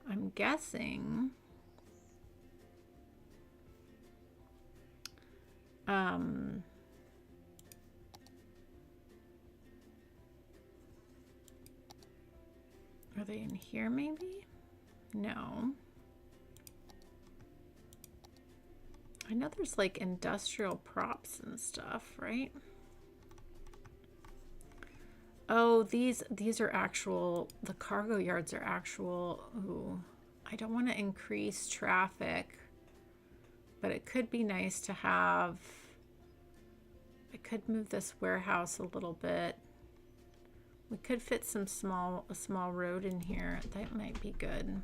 I'm guessing are they in here maybe? No. I know there's like industrial props and stuff, right? Oh, these are actual, the cargo yards are actual. Ooh, I don't want to increase traffic, but it could be nice to have, I could move this warehouse a little bit. We could fit a small road in here. That might be good.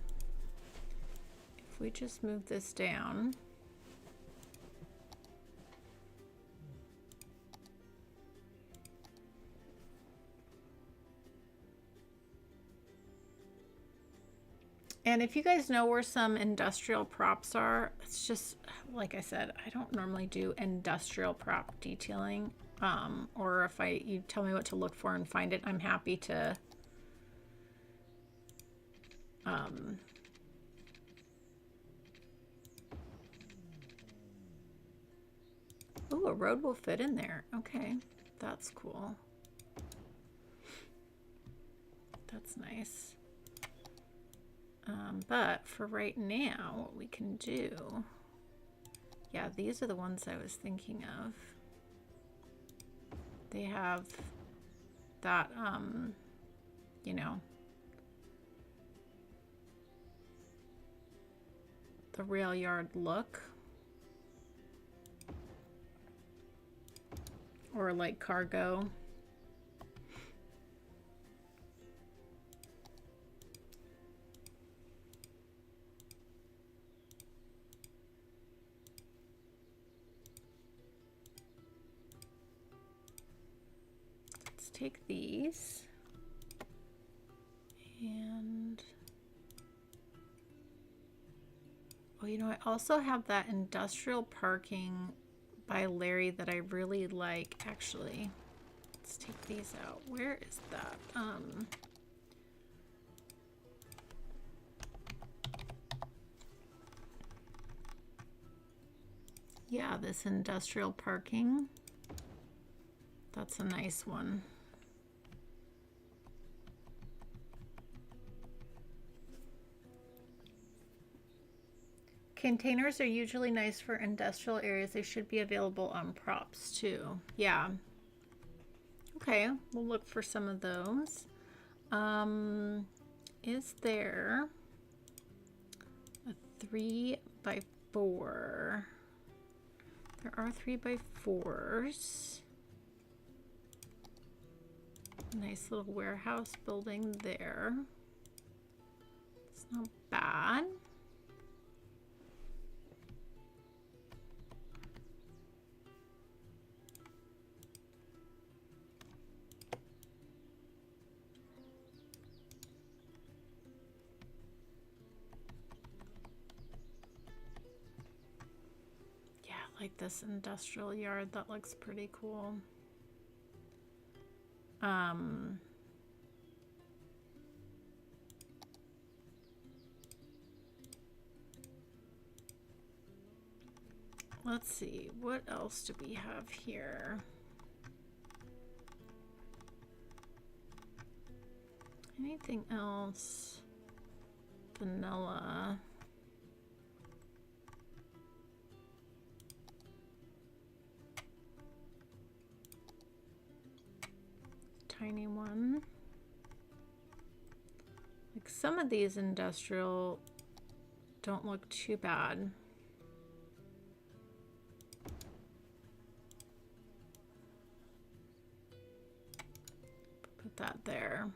If we just move this down. And if you guys know where some industrial props are, it's just, like I said, I don't normally do industrial prop detailing. Or if you tell me what to look for and find it, I'm happy to ooh, a road will fit in there. Okay, that's cool. That's nice. But for right now, what we can do, yeah, these are the ones I was thinking of. They have that, you know, the rail yard look. Or like cargo. Take these and oh, you know, I also have that industrial parking by Larry that I really like. Actually, let's take these out. Where is that? Yeah, this industrial parking, that's a nice one. Containers are usually nice for industrial areas. They should be available on props too. Yeah. Okay, we'll look for some of those. Is there a 3x4? There are 3x4s. Nice little warehouse building there. It's not bad. like this industrial yard. That looks pretty cool. Let's see, what else do we have here? Anything else? Vanilla. Tiny one. Like some of these industrial don't look too bad. Put that there.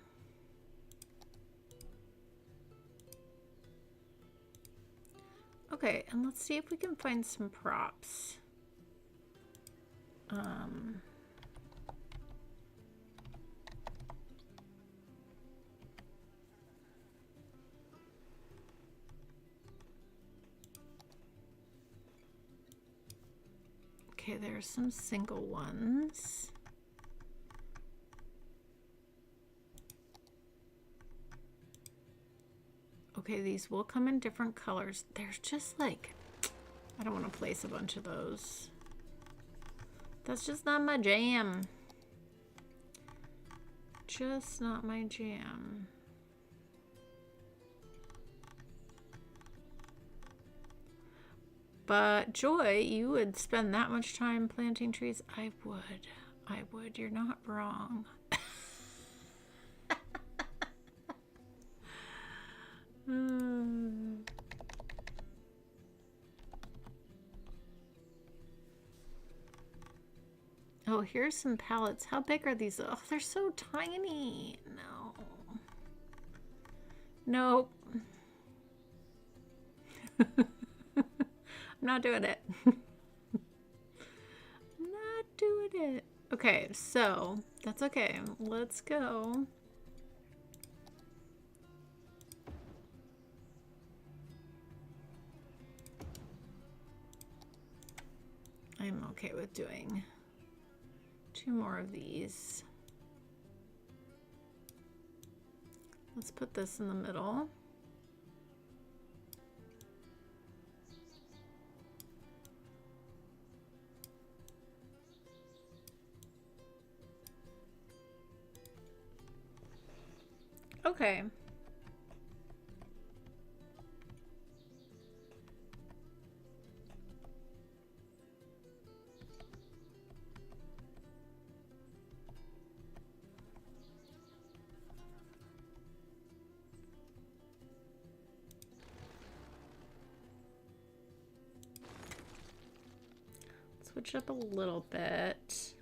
Okay, and let's see if we can find some props. Okay, there's some single ones. Okay, these will come in different colors. There's just like, I don't want to place a bunch of those. That's just not my jam. Just not my jam. But Joy, you would spend that much time planting trees? I would. I would. You're not wrong. Oh, here's some pallets. How big are these? Oh, they're so tiny. No. Nope. I'm not doing it. Not doing it. Okay, so that's okay. Let's go. I'm okay with doing 2 more of these. Let's put this in the middle. Okay. Switch up a little bit.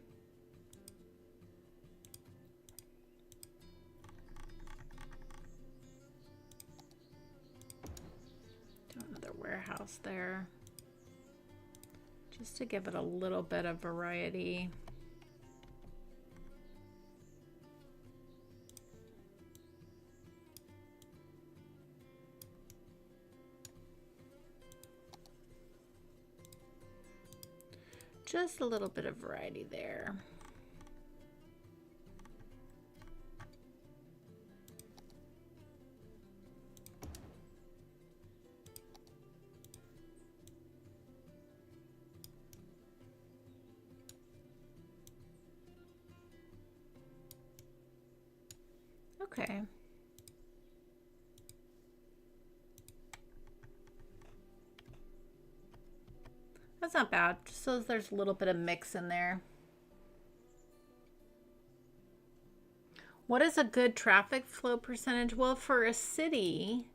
Do another warehouse there, just to give it a little bit of variety. Just a little bit of variety there. Okay. That's not bad, just so there's a little bit of mix in there. What is a good traffic flow percentage? Well, for a city,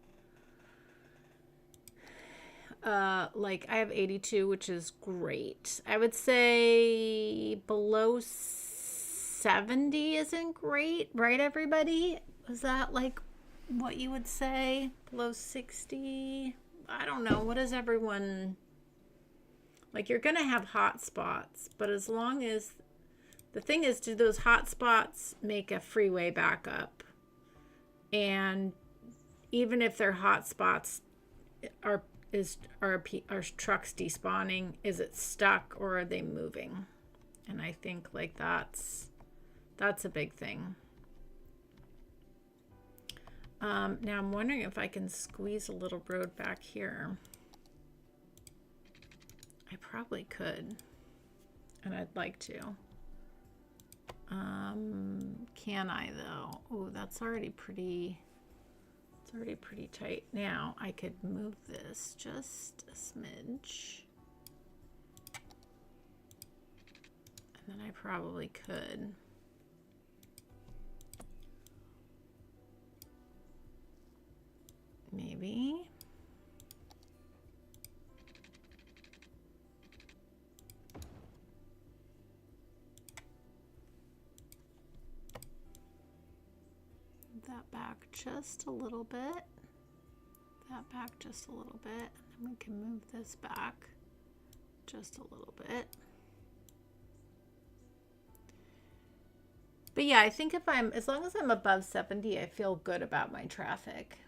like I have 82, which is great. I would say below 70 isn't great, right, everybody? Is that like what you would say? Below 60? I don't know. What is everyone... Like, you're going to have hot spots, but as long as... The thing is, do those hot spots make a freeway backup? And even if their hot spots are are trucks despawning? Is it stuck or are they moving? And I think like that's a big thing. Now I'm wondering if I can squeeze a little road back here. I probably could, and I'd like to. Can I though? Oh, that's already pretty. It's already pretty tight. Now I could move this just a smidge, and then I probably could. Maybe. That back just a little bit. That back just a little bit. And then we can move this back just a little bit. But yeah, I think as long as I'm above 70, I feel good about my traffic.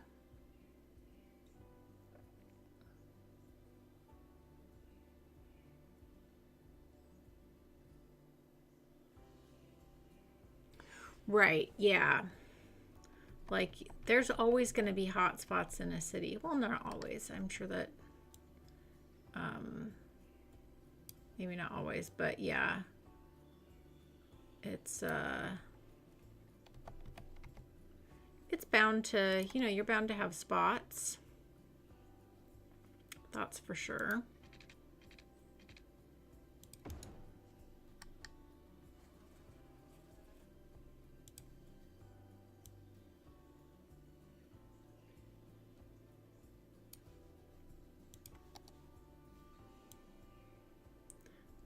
Right, yeah. Like, there's always going to be hot spots in a city. Well, not always. I'm sure that, maybe not always, but yeah. It's bound to, you know, you're bound to have spots. That's for sure.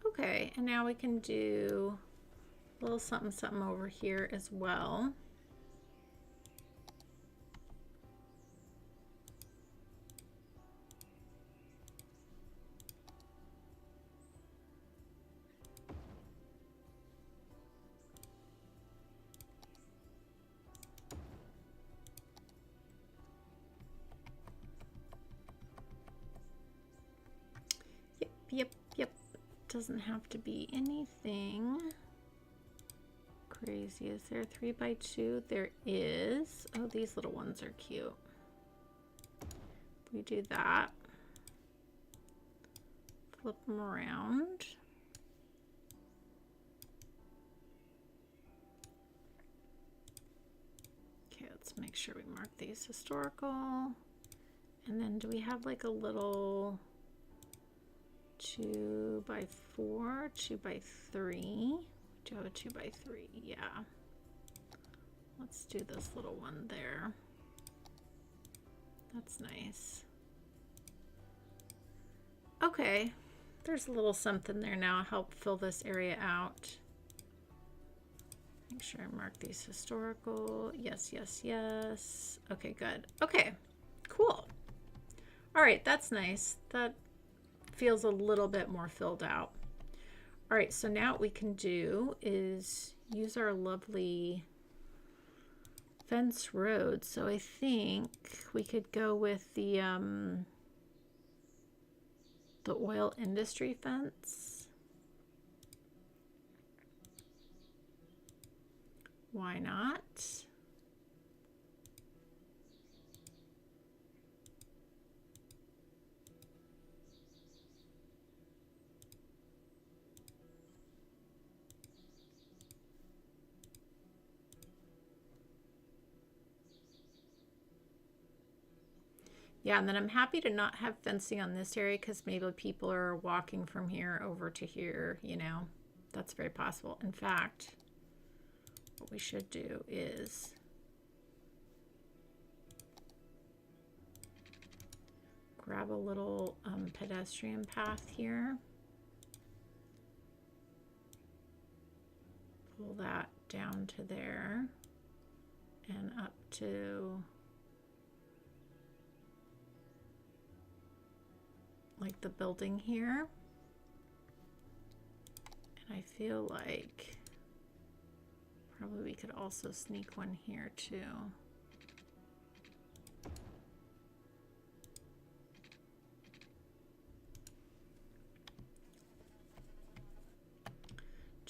Okay, and now we can do a little something something over here as well. Yep. Doesn't have to be anything crazy. Is there 3x2? There is. Oh, these little ones are cute. We do that. Flip them around. Okay, let's make sure we mark these historical. And then do we have like a little 2x4, 2x3? Do you have a 2x3? Yeah. Let's do this little one there. That's nice. Okay, there's a little something there now. Help fill this area out. Make sure I mark these historical. Yes. Okay, good. Okay, cool. All right, that's nice. That feels a little bit more filled out. All right, so now what we can do is use our lovely fence road. So I think we could go with the oil industry fence. Why not? Yeah, and then I'm happy to not have fencing on this area because maybe people are walking from here over to here, you know. That's very possible. In fact, what we should do is grab a little pedestrian path here. Pull that down to there and up to like the building here. And I feel like probably we could also sneak one here too.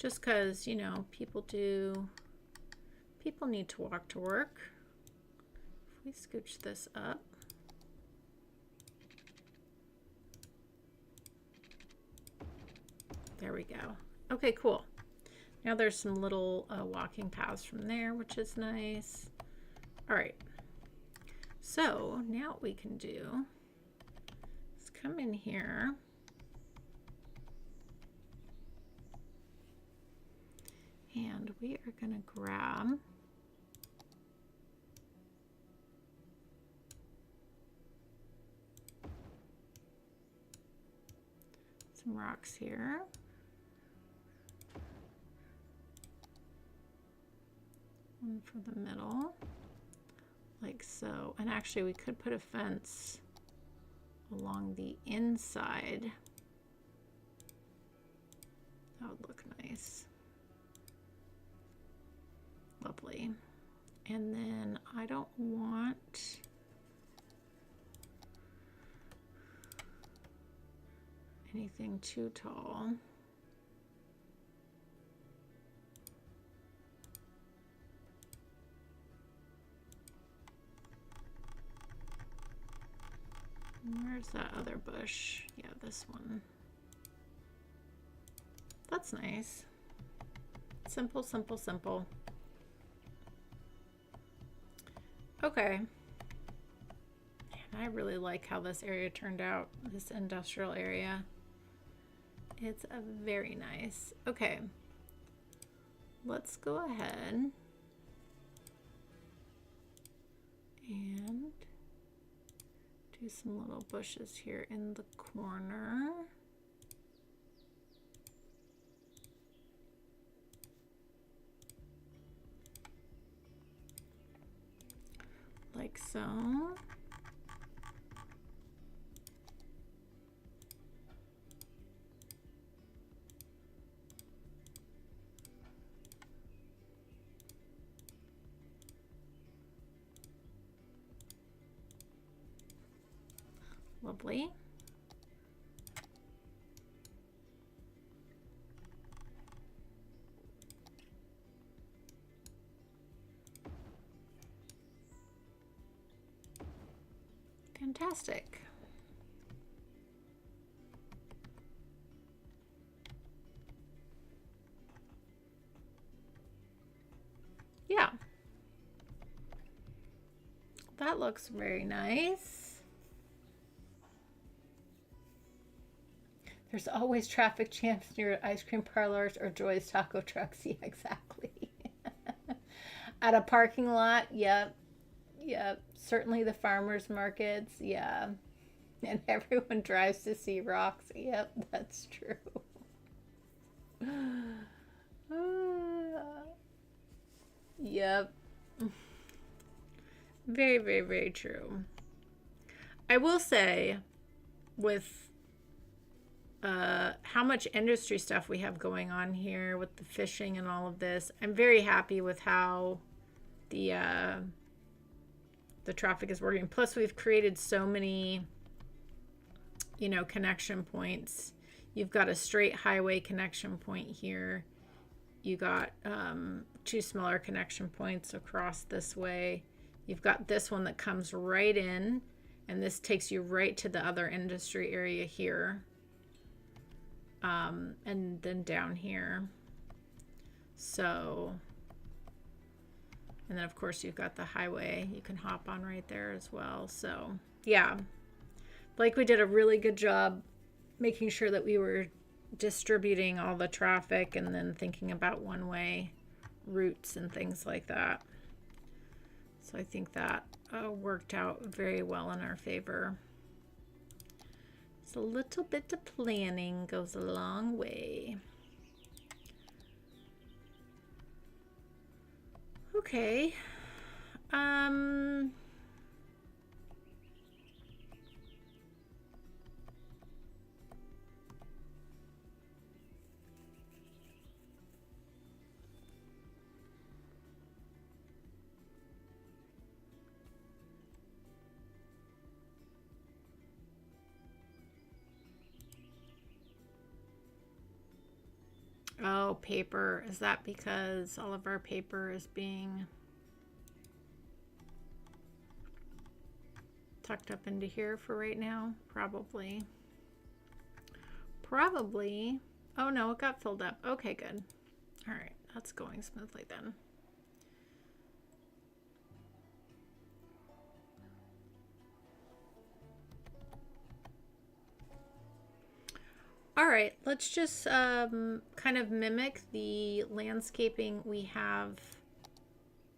just because, you know, people need to walk to work. If we scooch this up. There we go. Okay, cool. Now there's some little walking paths from there, which is nice. All right. So now what we can do is come in here. And we are going to grab some rocks here. One for the middle, like so. And actually we could put a fence along the inside. That would look nice. Lovely. And then I don't want anything too tall. Where's that other bush? Yeah, this one. That's nice. Simple, simple, simple. Okay. And I really like how this area turned out, this industrial area. It's a very nice. Okay. Let's go ahead and do some little bushes here in the corner. Like so. Lovely. Fantastic. Yeah. That looks very nice. There's always traffic jams near ice cream parlors or Joy's taco trucks. Yeah, exactly. At a parking lot, yep. Yep. Certainly the farmers markets, yeah. And everyone drives to see rocks. Yep, that's true. Yep. Very, very, very true. I will say, with how much industry stuff we have going on here with the fishing and all of this, I'm very happy with how the traffic is working. Plus, we've created so many, you know, connection points. You've got a straight highway connection point here. You got 2 smaller connection points across this way. You've got this one that comes right in, and this takes you right to the other industry area here. And then down here. So, and then of course you've got the highway you can hop on right there as well. So yeah, like we did a really good job making sure that we were distributing all the traffic and then thinking about one-way routes and things like that. So I think that worked out very well in our favor. So a little bit of planning goes a long way. Okay. Oh, paper. Is that because all of our paper is being tucked up into here for right now? Probably. Probably. Oh no, it got filled up. Okay, good. All right, that's going smoothly then. All right, let's just kind of mimic the landscaping we have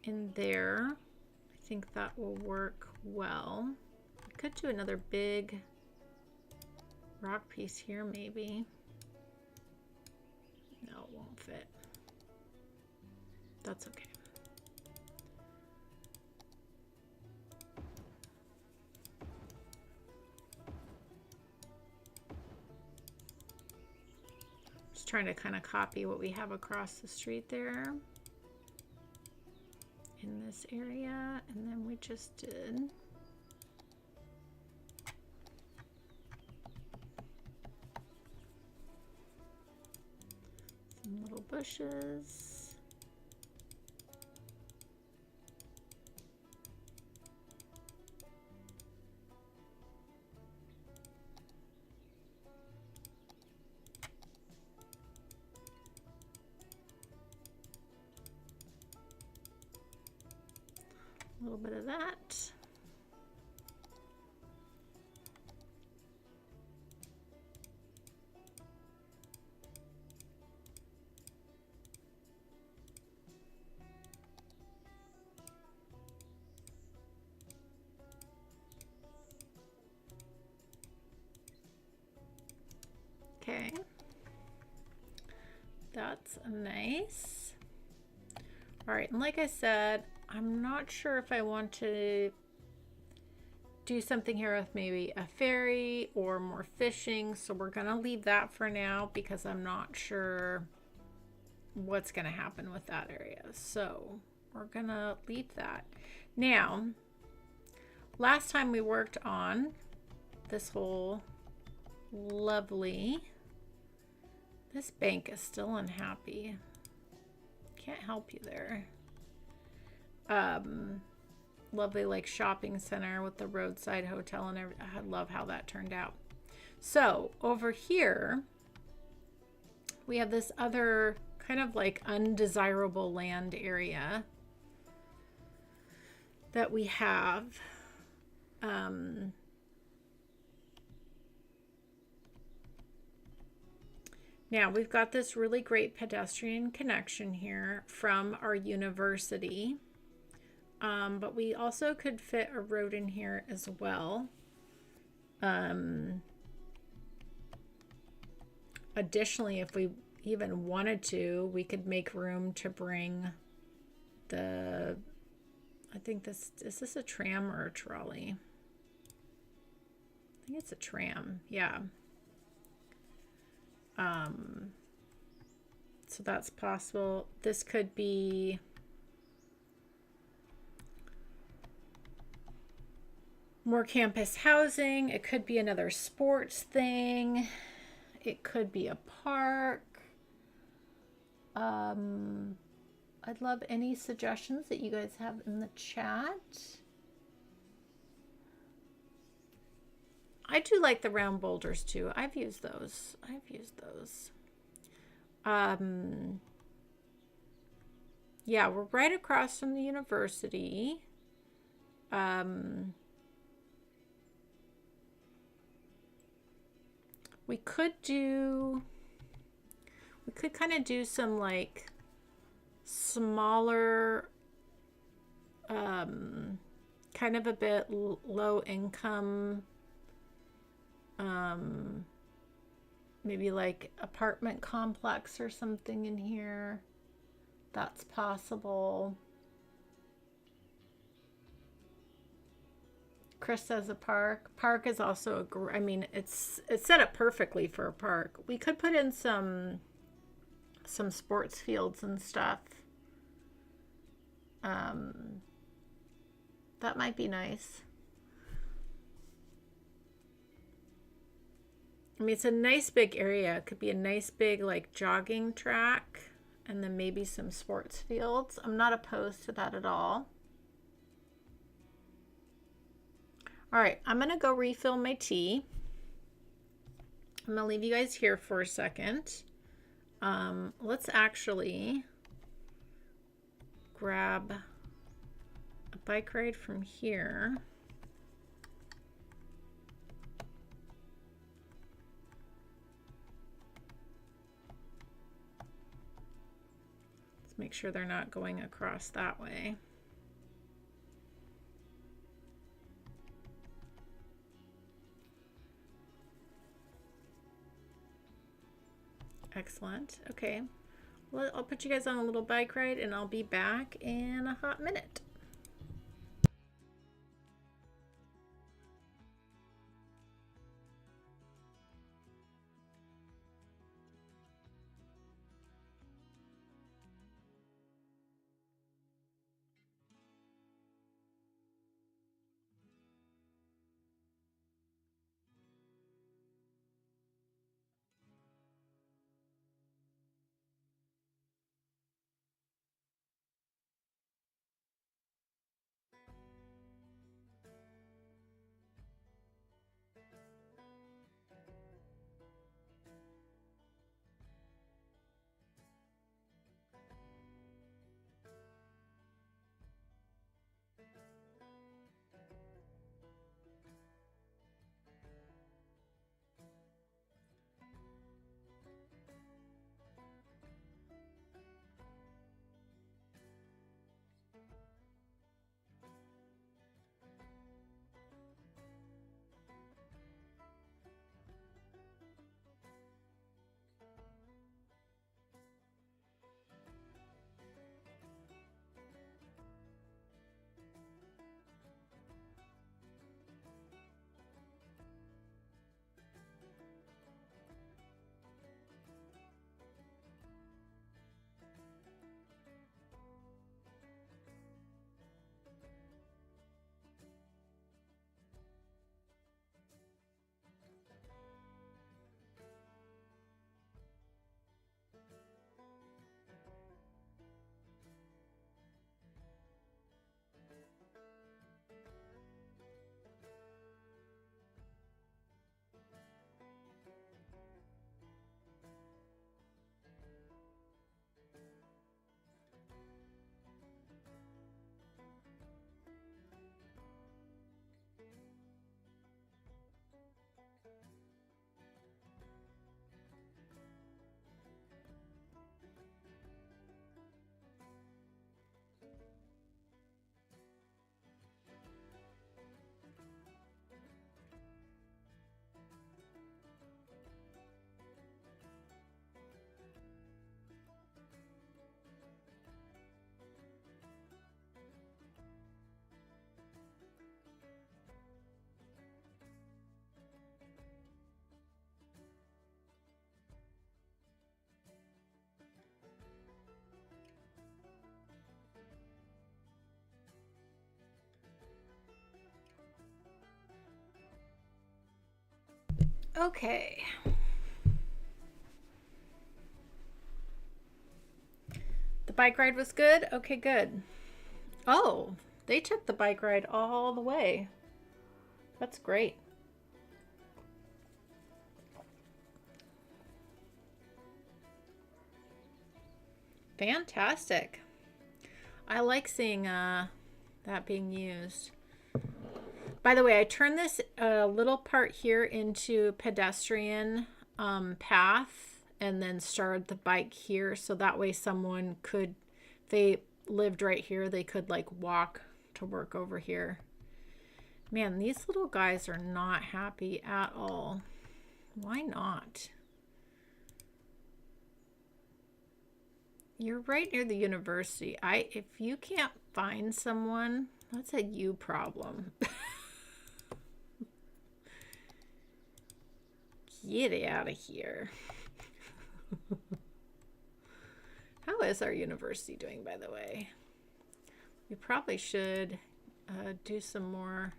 in there. I think that will work well. We could do another big rock piece here, maybe. No, it won't fit. That's okay. Just trying to kind of copy what we have across the street there in this area, and then we just did some little bushes. A little bit of that. Okay. That's nice. All right, and like I said, I'm not sure if I want to do something here with maybe a ferry or more fishing, so we're gonna leave that for now because I'm not sure what's gonna happen with that area. So we're gonna leave that. Now, last time we worked on this whole lovely, this bank is still unhappy. Can't help you there. Lovely like shopping center with the roadside hotel and everything. I love how that turned out. So over here we have this other kind of like undesirable land area that we have. Now we've got this really great pedestrian connection here from our university. But we also could fit a road in here as well. Additionally, if we even wanted to, we could make room to bring the, I think this, is this a tram or a trolley? I think it's a tram, yeah. So that's possible. This could be more campus housing. It could be another sports thing. It could be a park. I'd love any suggestions that you guys have in the chat. I do like the round boulders too. I've used those. Yeah, we're right across from the university. We could kind of do some like smaller, kind of a bit low income, maybe like apartment complex or something in here. That's possible. Chris says a park. Park is also I mean, it's set up perfectly for a park. We could put in some sports fields and stuff. That might be nice. I mean, it's a nice big area. It could be a nice big like jogging track and then maybe some sports fields. I'm not opposed to that at all. All right, I'm gonna go refill my tea. I'm gonna leave you guys here for a second. Let's actually grab a bike ride from here. Let's make sure they're not going across that way. Excellent. Okay. Well, I'll put you guys on a little bike ride and I'll be back in a hot minute. Okay. The bike ride was good? Okay, good. Oh, they took the bike ride all the way. That's great. Fantastic. I like seeing that being used. By the way, I turned this little part here into pedestrian path and then started the bike here. So that way someone could, if they lived right here, they could like walk to work over here. Man, these little guys are not happy at all. Why not? You're right near the university. If you can't find someone, that's a you problem. Get out of here. How is our university doing, by the way? We probably should do some more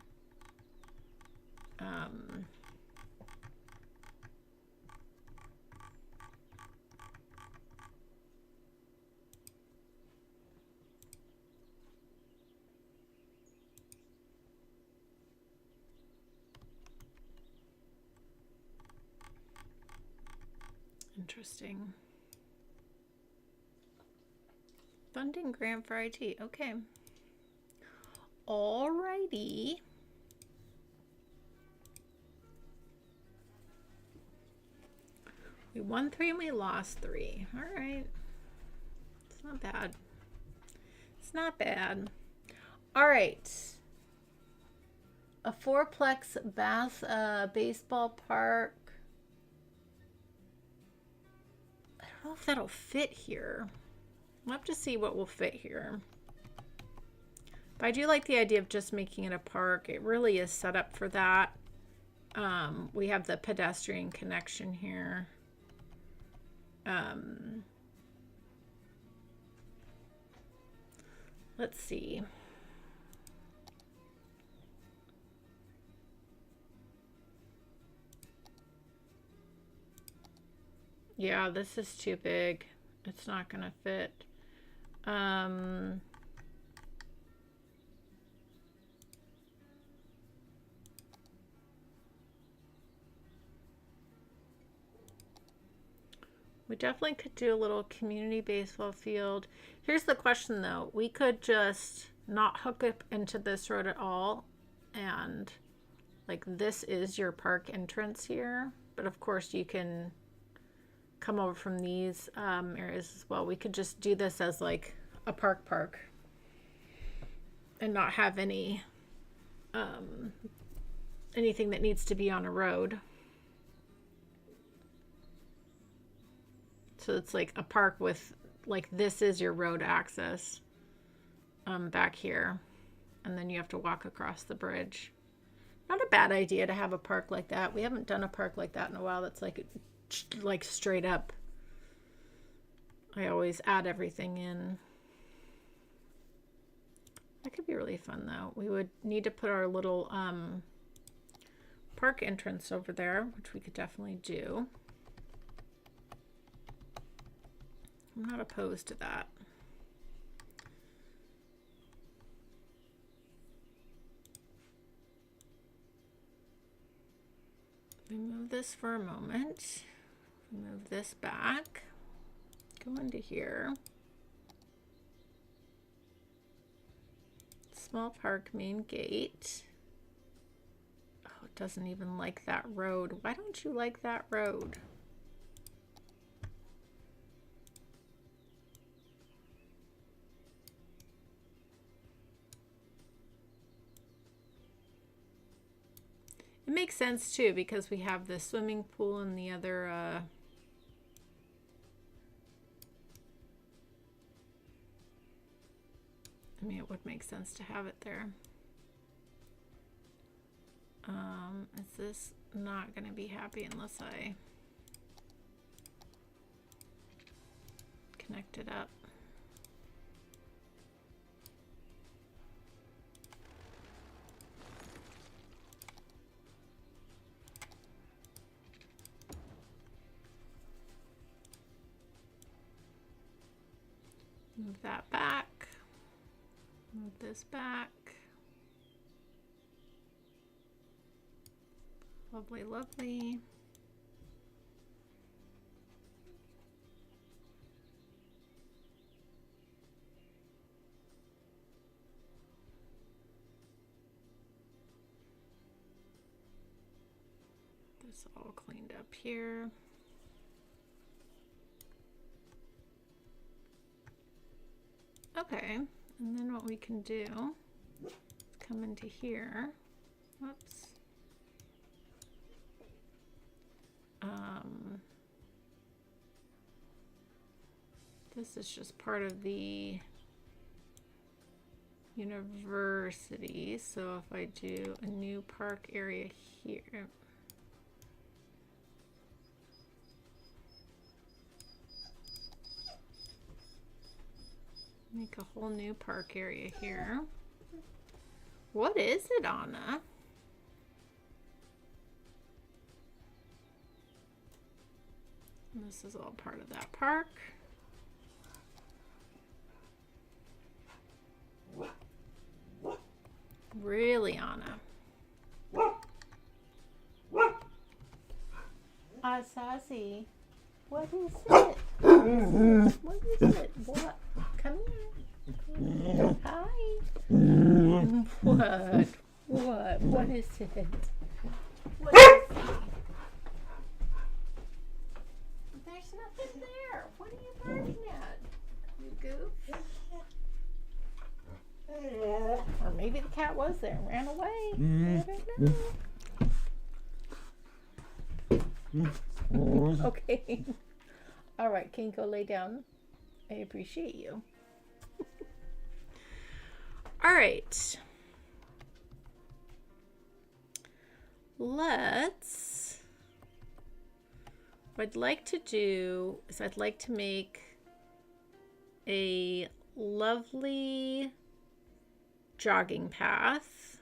Interesting. Funding grant for IT. Okay. Alrighty. We won 3 and we lost 3. All right. It's not bad. It's not bad. All right. A 4-plex baseball park. I don't know if that'll fit here. We'll have to see what will fit here. But I do like the idea of just making it a park. It really is set up for that. We have the pedestrian connection here. Let's see. Yeah, this is too big. It's not gonna fit. We definitely could do a little community baseball field. Here's the question though. We could just not hook up into this road at all. And like this is your park entrance here. But of course you can come over from these areas as well. We could just do this as like a park and not have any anything that needs to be on a road. So it's like a park with, like, this is your road access back here. And then you have to walk across the bridge. Not a bad idea to have a park like that. We haven't done a park like that in a while. That's like straight up. I always add everything in. That could be really fun though. We would need to put our little park entrance over there, which we could definitely do. I'm not opposed to that. Remove this for a moment. Move this back. Go into here. Small park main gate. Oh, it doesn't even like that road. Why don't you like that road? It makes sense too because we have the swimming pool and the other I mean, it would make sense to have it there. Is this not going to be happy unless I connect it up? Move that back. Move this back. Lovely, lovely. This all cleaned up here. Okay, and then what we can do is come into here. Whoops. This is just part of the university. So if I do a new park area here, make a whole new park area here. What is it, Anna? And this is all part of that park. Really, Anna? Sassy. What is it? What is it? What? Come here. Hi. What? What? What is it? What is it? There's nothing there. What are you barking at? You goof. Or maybe the cat was there and ran away. I don't know. Okay. All right, can you go lay down? I appreciate you. All right. What I'd like to do is I'd like to make a lovely jogging path.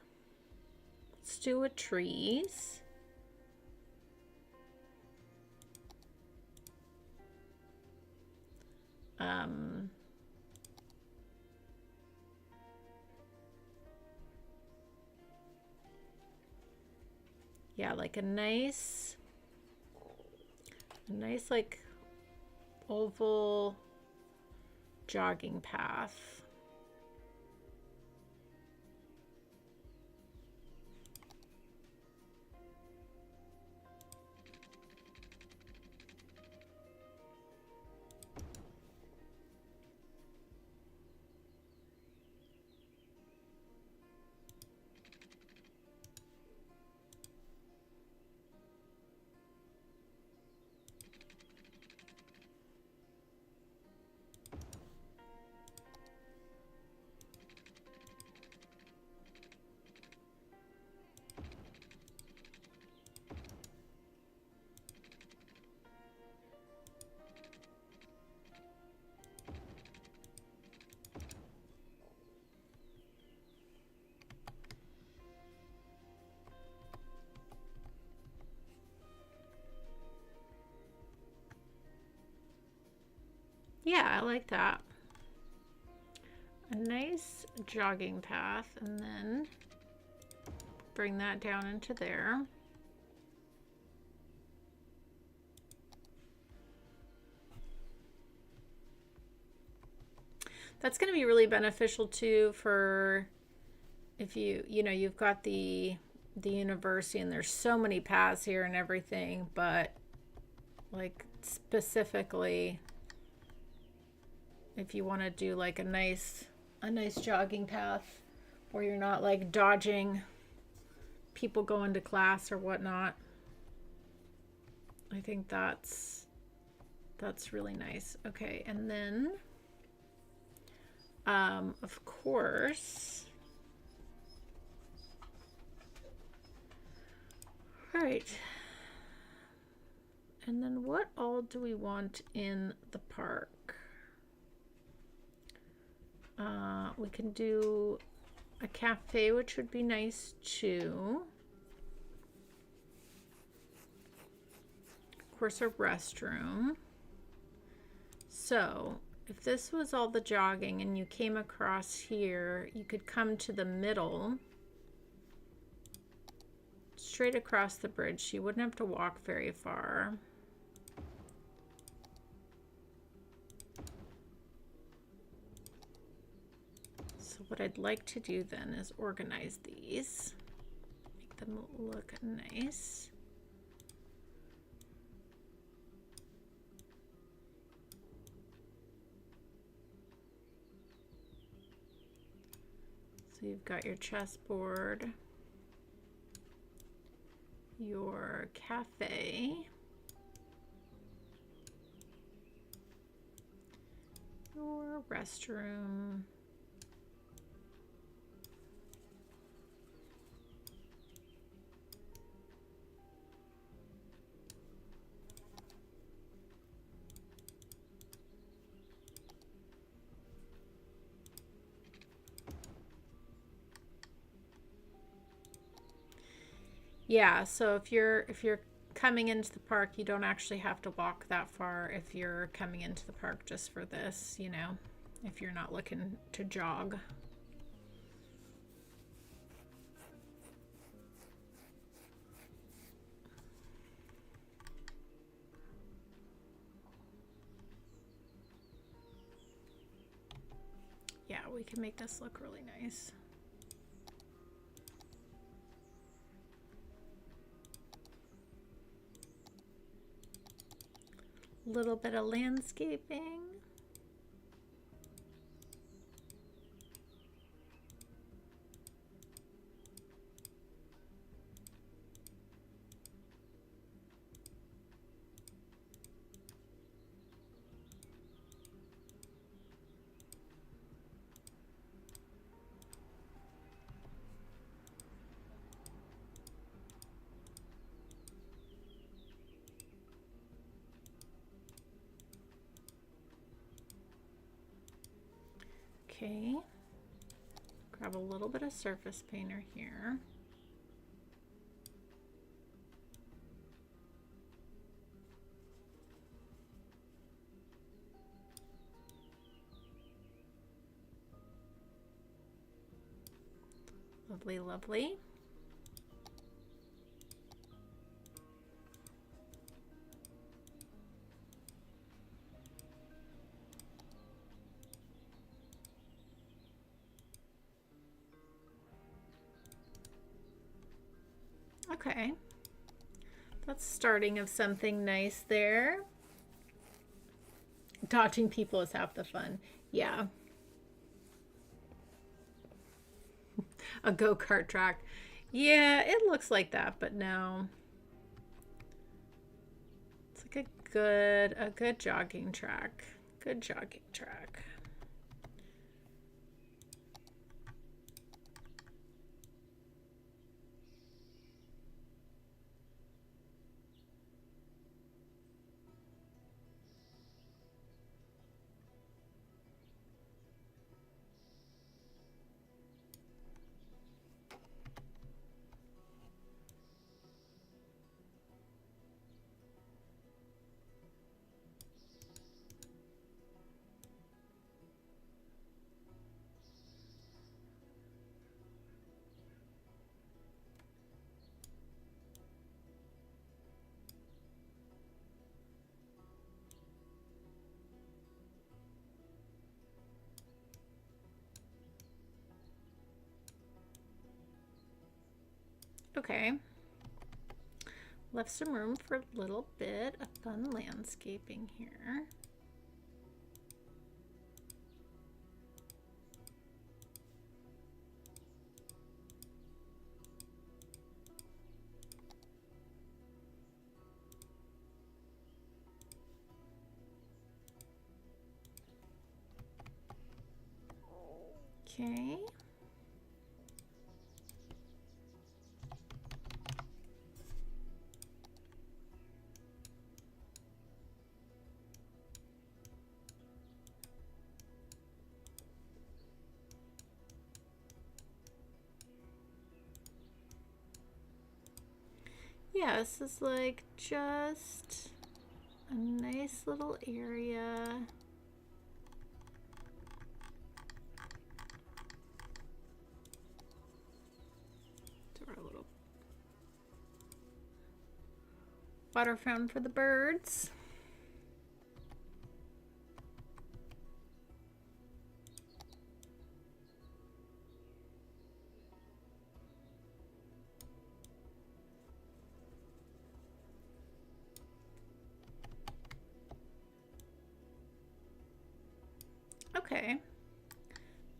Let's do with trees. Yeah, like a nice like oval jogging path. Yeah, I like that. A nice jogging path, and then bring that down into there. That's going to be really beneficial too for if you've got the university and there's so many paths here and everything, but like specifically if you want to do like a nice jogging path where you're not like dodging people going to class or whatnot. I think that's really nice. Okay, and then of course, all right, and then what all do we want in the park? We can do a cafe, which would be nice too. Of course, a restroom. So if this was all the jogging and you came across here, you could come to the middle, straight across the bridge. You wouldn't have to walk very far. So what I'd like to do then is organize these, make them look nice. So you've got your chessboard, your cafe, your restroom, yeah, so if you're coming into the park, you don't actually have to walk that far if you're coming into the park just for this, you know, if you're not looking to jog. we can make this look really nice. Little bit of landscaping. Okay, grab a little bit of surface painter here. Lovely, lovely. Okay, that's starting of something nice there. Dodging people is half the fun. Yeah. A go-kart track. Yeah, it looks like that, but no. It's like a good jogging track. Good jogging track. Okay, left some room for a little bit of fun landscaping here. Okay. Yeah, this is like just a nice little area. Do our little water fountain for the birds. Okay,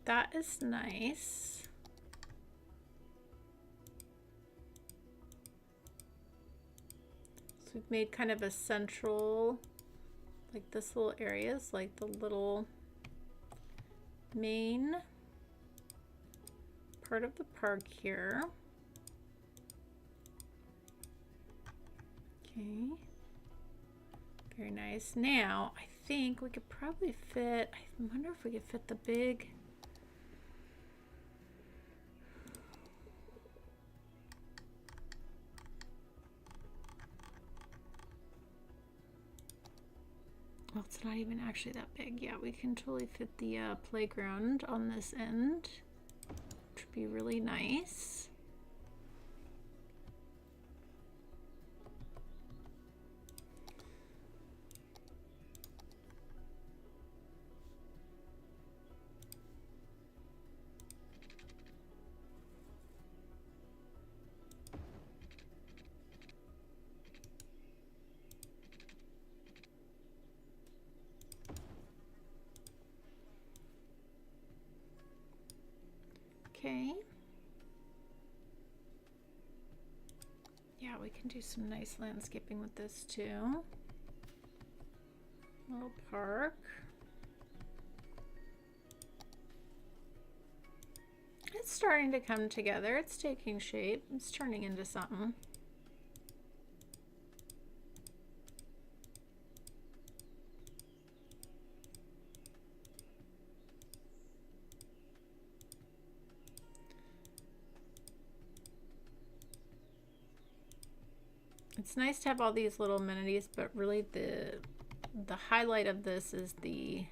that is nice. So we've made kind of a central, like this little area is like the little main part of the park here. Okay, very nice. Now I think we could probably fit, I wonder if we could fit the big, well, it's not even actually that big. Yeah, we can totally fit the playground on this end, which would be really nice. Okay. Yeah, we can do some nice landscaping with this too. Little park. It's starting to come together. It's taking shape. It's turning into something. It's nice to have all these little amenities, but really the highlight of this is the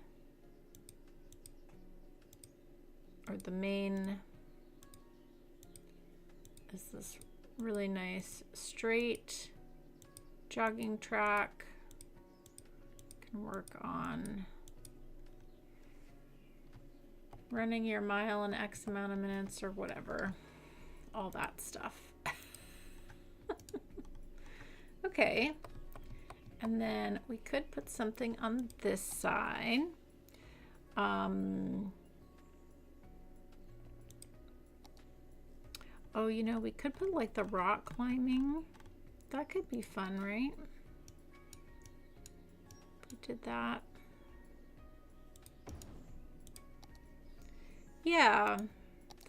main is this really nice straight jogging track. Can work on running your mile in X amount of minutes or whatever, all that stuff. Okay, and then we could put something on this side. Oh, you know, we could put like the rock climbing. That could be fun, right? We did that. Yeah,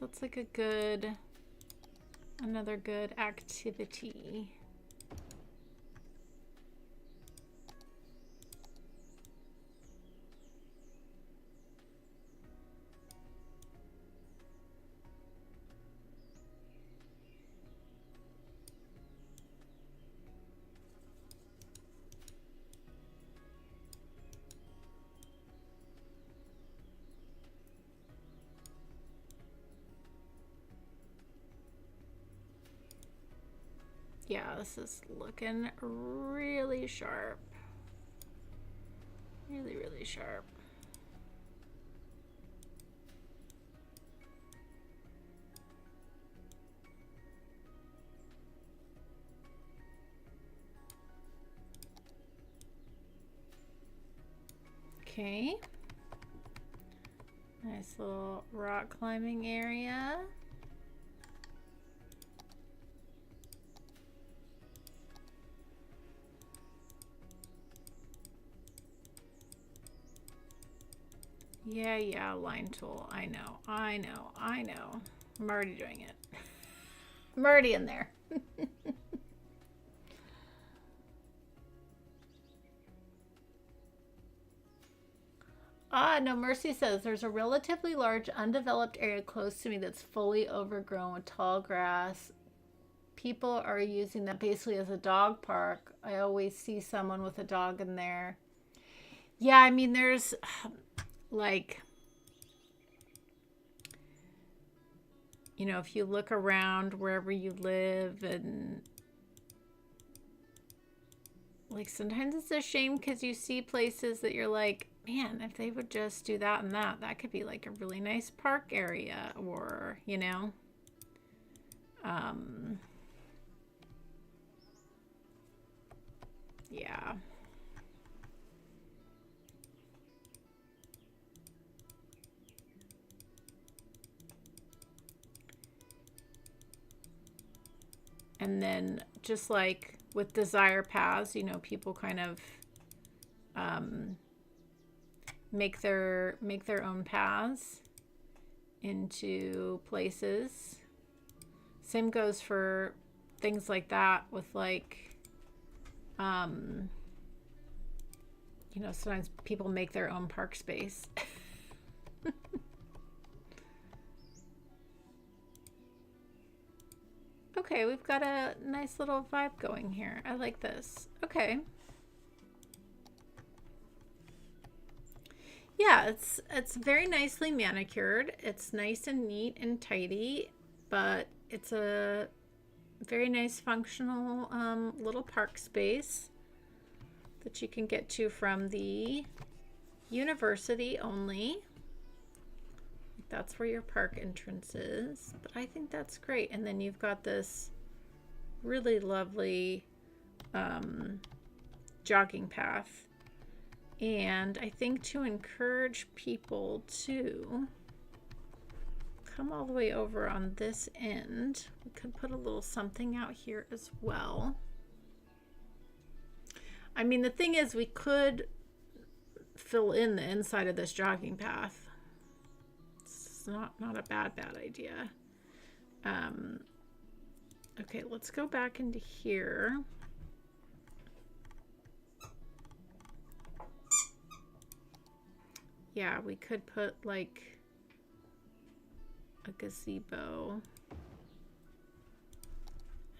that's like a good, another good activity. Yeah, this is looking really sharp. Really, really sharp. Okay. Nice little rock climbing area. Yeah, line tool. I know. I'm already doing it. I'm already in there. No, Mercy says there's a relatively large undeveloped area close to me that's fully overgrown with tall grass. People are using that basically as a dog park. I always see someone with a dog in there. Yeah, I mean, there's like, you know, if you look around wherever you live, and like sometimes it's a shame because you see places that you're like, man, if they would just do that and that could be like a really nice park area, or, you know, yeah. And then just like with desire paths, you know, people kind of make their own paths into places. Same goes for things like that with like, you know, sometimes people make their own park space. Okay, we've got a nice little vibe going here. I like this. Okay. Yeah, it's very nicely manicured. It's nice and neat and tidy, but it's a very nice functional little park space that you can get to from the university only. That's where your park entrance is, but I think that's great. And then you've got this really lovely jogging path. And I think to encourage people to come all the way over on this end. We could put a little something out here as well. I mean, the thing is, we could fill in the inside of this jogging path. It's not a bad idea. Okay, let's go back into here. Yeah, we could put like a gazebo.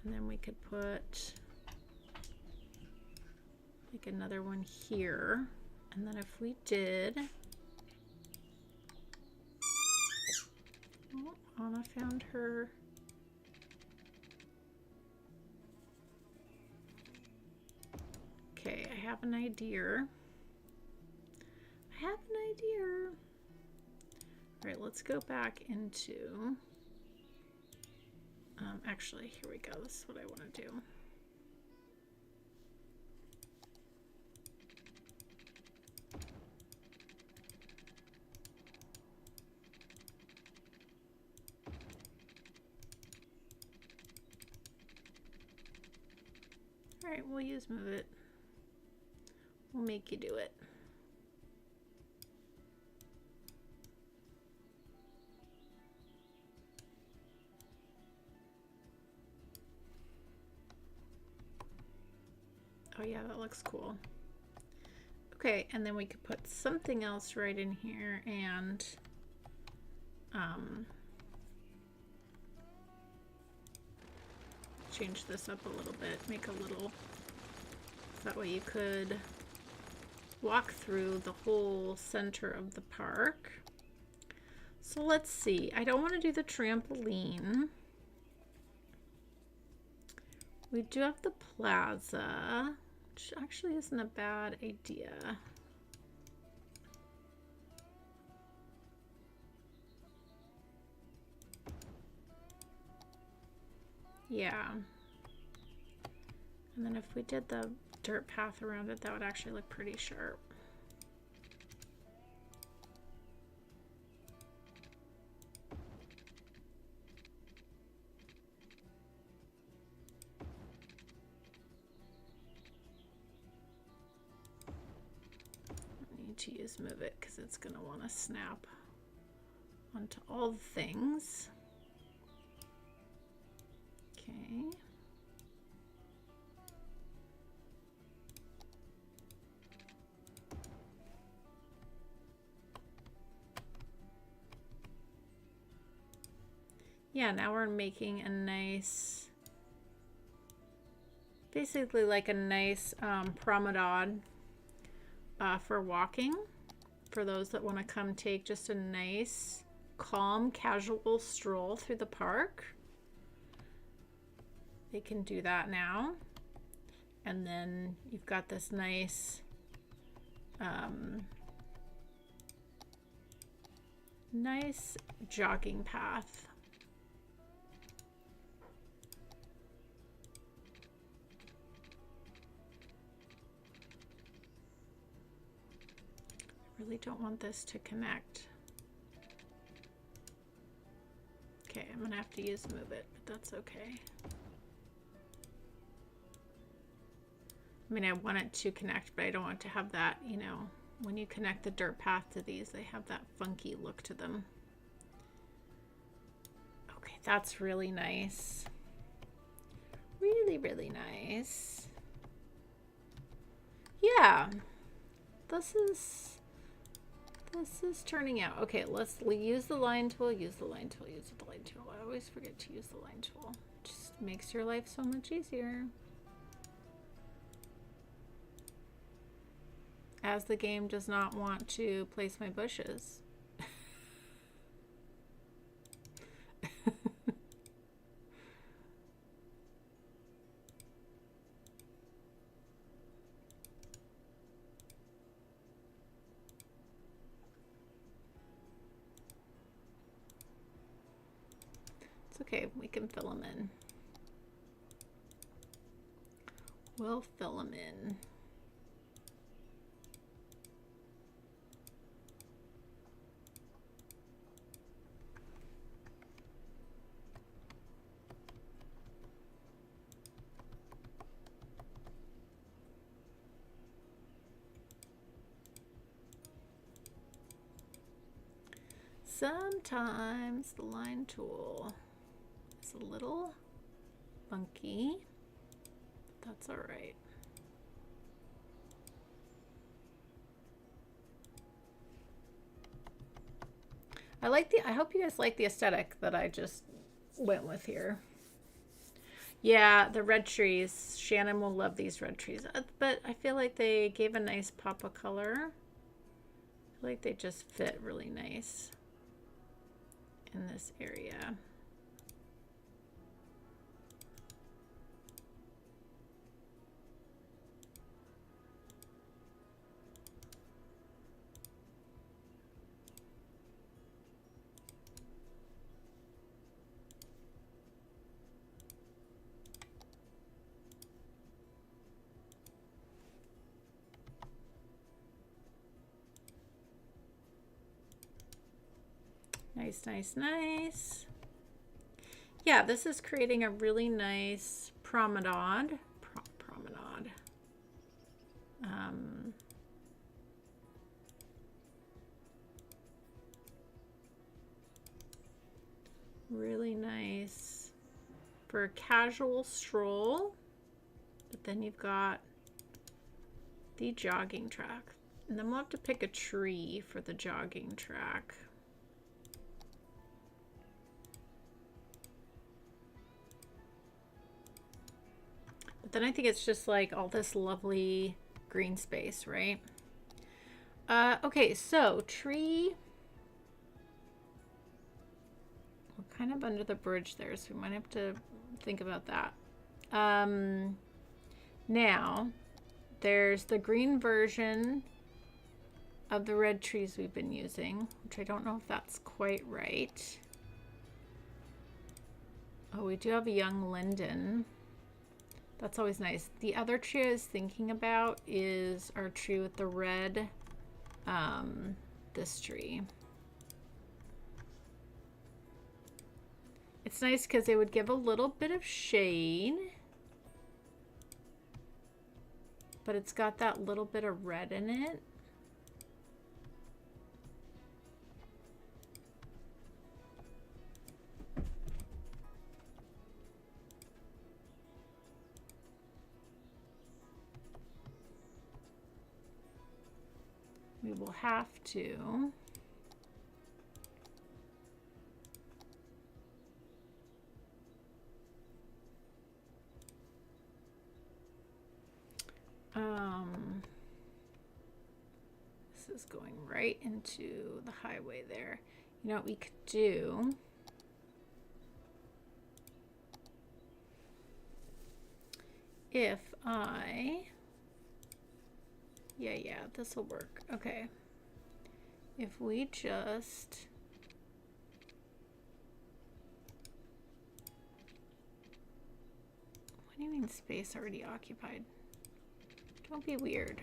And then we could put like another one here. And then if we did, oh, Anna found her. Okay, I have an idea. All right, let's go back into, actually, here we go. This is what I want to do. All right, we'll use move it. We'll make you do it. Oh yeah, that looks cool. Okay, and then we could put something else right in here and change this up a little bit, make a little, that way you could walk through the whole center of the park. So let's see, I don't want to do the trampoline. We do have the plaza, which actually isn't a bad idea. Yeah. And then if we did the dirt path around it, that would actually look pretty sharp. I need to use move it because it's going to want to snap onto all the things. Okay. Yeah, now we're making a nice, basically like a nice promenade for walking, for those that want to come take just a nice, calm, casual stroll through the park. They can do that now. And then you've got this nice nice jogging path. I really don't want this to connect. Okay, I'm gonna have to use move it, but that's okay. I mean, I want it to connect, but I don't want it to have that, you know, when you connect the dirt path to these, they have that funky look to them. Okay, that's really nice. Really, really nice. Yeah, this is turning out. Okay, let's use the line tool, use the line tool, use the line tool. I always forget to use the line tool. Just makes your life so much easier. As the game does not want to place my bushes. It's okay, we can fill them in. We'll fill them in. Sometimes the line tool is a little funky. That's all right. I hope you guys like the aesthetic that I just went with here. Yeah, the red trees. Shannon will love these red trees. But I feel like they gave a nice pop of color. I feel like they just fit really nice in this area. Nice, nice, nice. Yeah, this is creating a really nice promenade. Promenade. Really nice for a casual stroll. But then you've got the jogging track. And then we'll have to pick a tree for the jogging track. But then I think it's just like all this lovely green space, right? Okay, so tree. We're kind of under the bridge there, so we might have to think about that. Now, there's the green version of the red trees we've been using, which I don't know if that's quite right. Oh, we do have a young linden. That's always nice. The other tree I was thinking about is our tree with the red, this tree. It's nice because it would give a little bit of shade, but it's got that little bit of red in it. We will have to this is going right into the highway there. You know what we could do? If yeah, this will work. Okay. If we just what do you mean space already occupied? Don't be weird.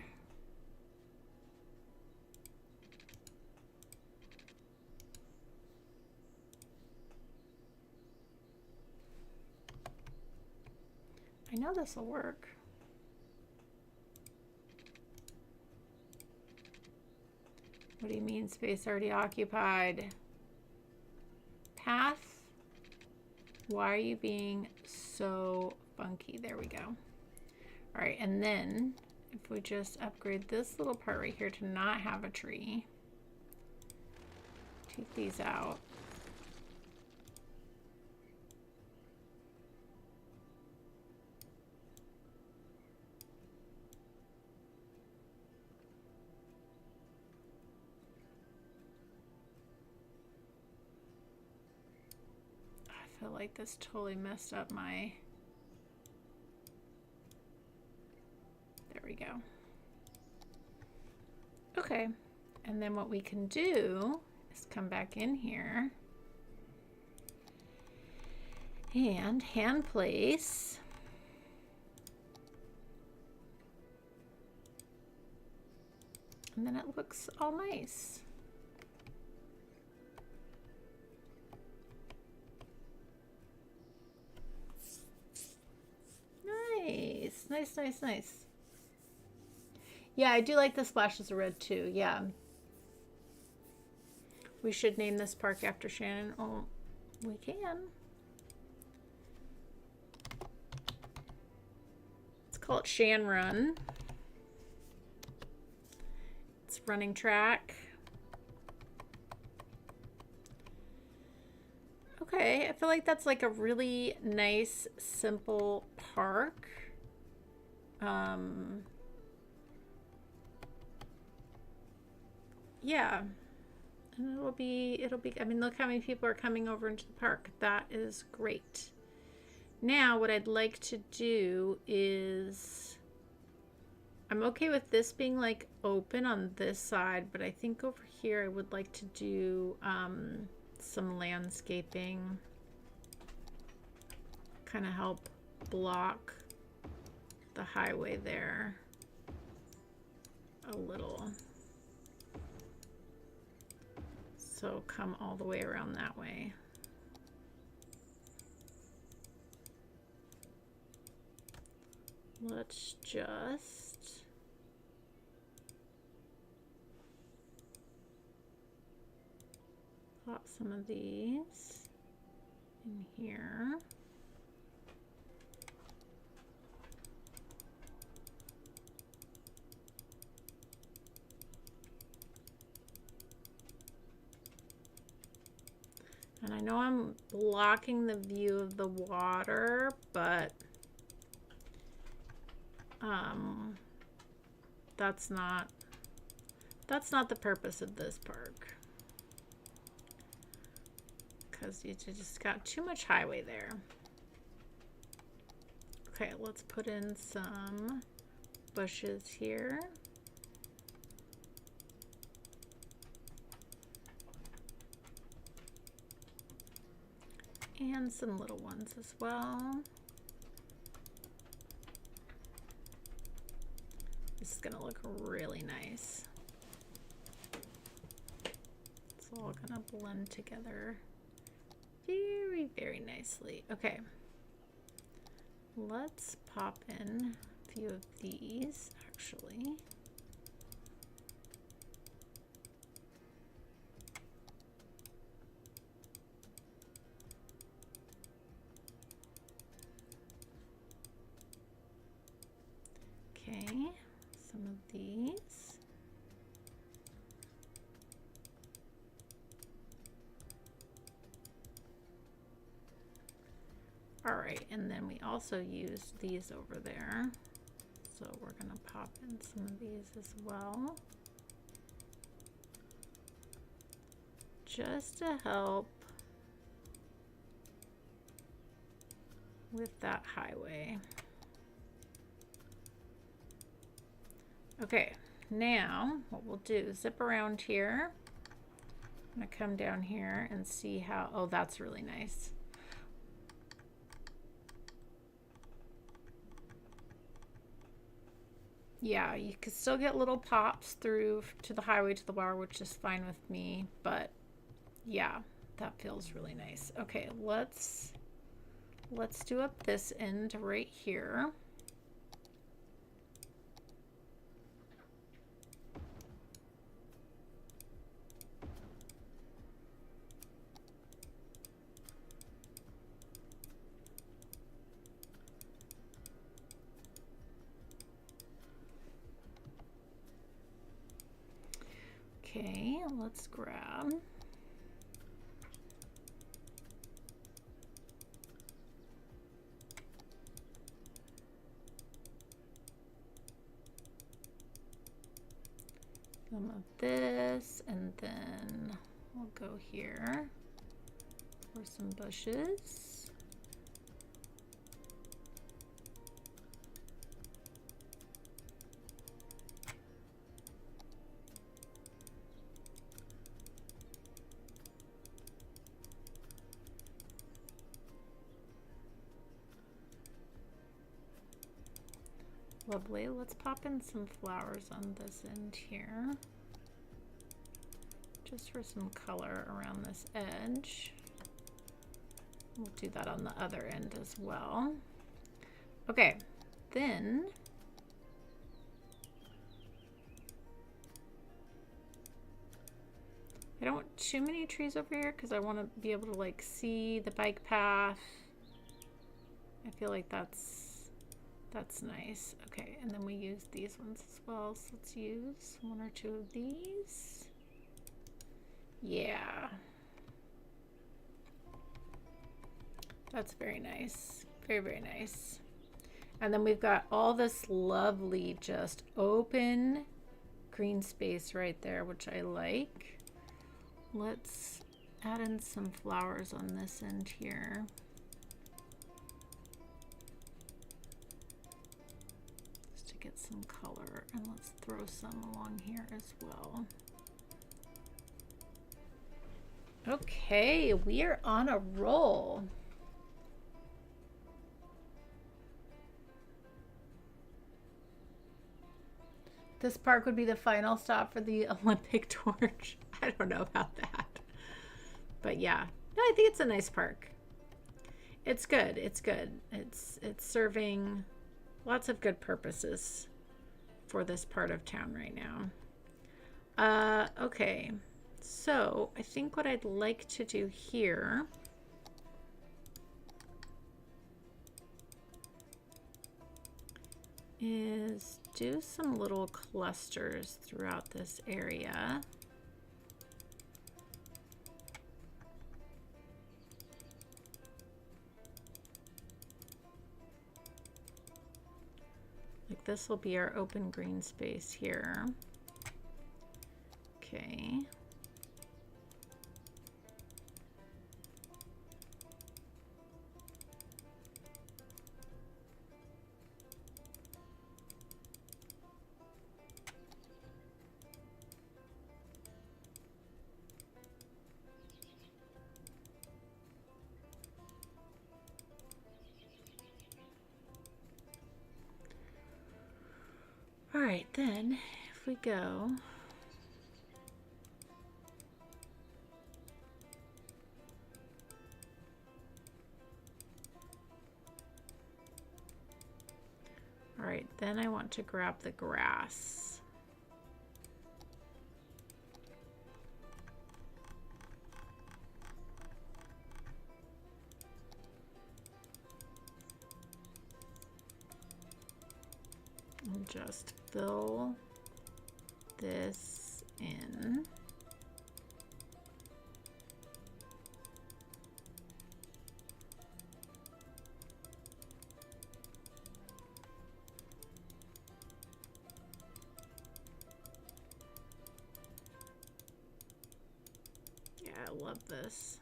I know this will work. What do you mean space already occupied? Path? Why are you being so funky? There we go. All right, and then if we just upgrade this little part right here to not have a tree, take these out. I feel like this totally messed up my, there we go. Okay, and then what we can do is come back in here and hand place and then it looks all nice. Nice, nice, nice, nice. Yeah, I do like the splashes of red too. Yeah. We should name this park after Shannon. Oh, we can. Let's call it Shan Run. It's running track. Okay, I feel like that's like a really nice, simple park. Yeah. And it'll be, I mean, look how many people are coming over into the park. That is great. Now, what I'd like to do is, I'm okay with this being like open on this side, but I think over here I would like to do some landscaping. Kind of help block the highway there a little. So come all the way around that way. Let's just pop some of these in here. And I know I'm blocking the view of the water, but that's not the purpose of this park. Because you just got too much highway there. Okay, let's put in some bushes here. And some little ones as well. This is gonna look really nice. It's all gonna blend together very, very nicely. Okay, let's pop in a few of these actually. Okay, some of these. All right, and then we also use these over there. So we're gonna pop in some of these as well. Just to help with that highway. Okay, now what we'll do is zip around here. I'm gonna come down here and see how, oh, that's really nice. Yeah, you could still get little pops through to the highway to the bar, which is fine with me, but yeah, that feels really nice. Okay, let's do up this end right here. Okay, let's grab some of this, and then we'll go here for some bushes. Lovely. Let's pop in some flowers on this end here, just for some color around this edge. We'll do that on the other end as well. Okay, then I don't want too many trees over here because I want to be able to like see the bike path. I feel like that's nice. Okay, and then we use these ones as well. So let's use 1 or 2 of these. Yeah. That's very nice. Very, very nice. And then we've got all this lovely just open green space right there, which I like. Let's add in some flowers on this end here. Just to get some color, and let's throw some along here as well. Okay, we are on a roll. This park would be the final stop for the Olympic torch. I don't know about that. But yeah, no, I think it's a nice park. It's good. It's good. It's serving lots of good purposes for this part of town right now. Okay. So I think what I'd like to do here is do some little clusters throughout this area. Like this will be our open green space here. Okay. All right, then if we go all right, then I want to grab the grass. And just fill this in. Yeah, I love this.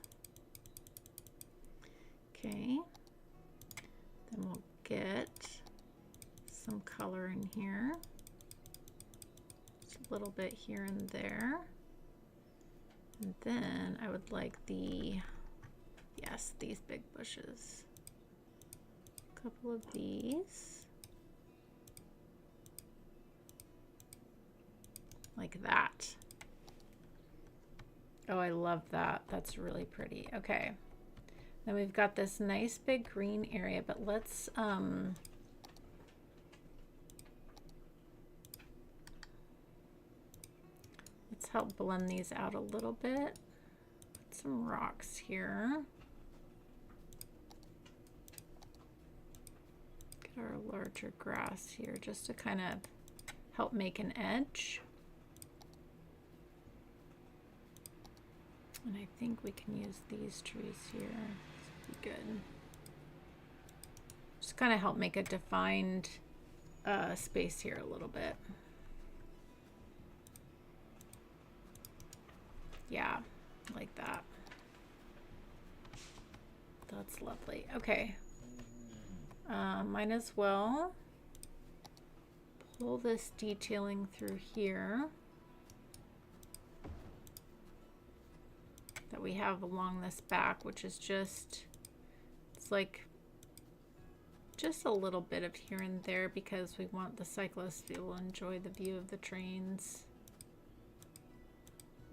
Okay, then we'll get some color in here, just a little bit here and there, and then I would like these big bushes, a couple of these like that. Oh, I love that. That's really pretty. Okay, then we've got this nice big green area, but let's help blend these out a little bit. Put some rocks here. Get our larger grass here just to kind of help make an edge. And I think we can use these trees here. This would be good. Just kind of help make a defined space here a little bit. Yeah, like that. That's lovely. Okay. Might as well pull this detailing through here that we have along this back, which is just, it's like just a little bit of here and there because we want the cyclists to be able to enjoy the view of the trains.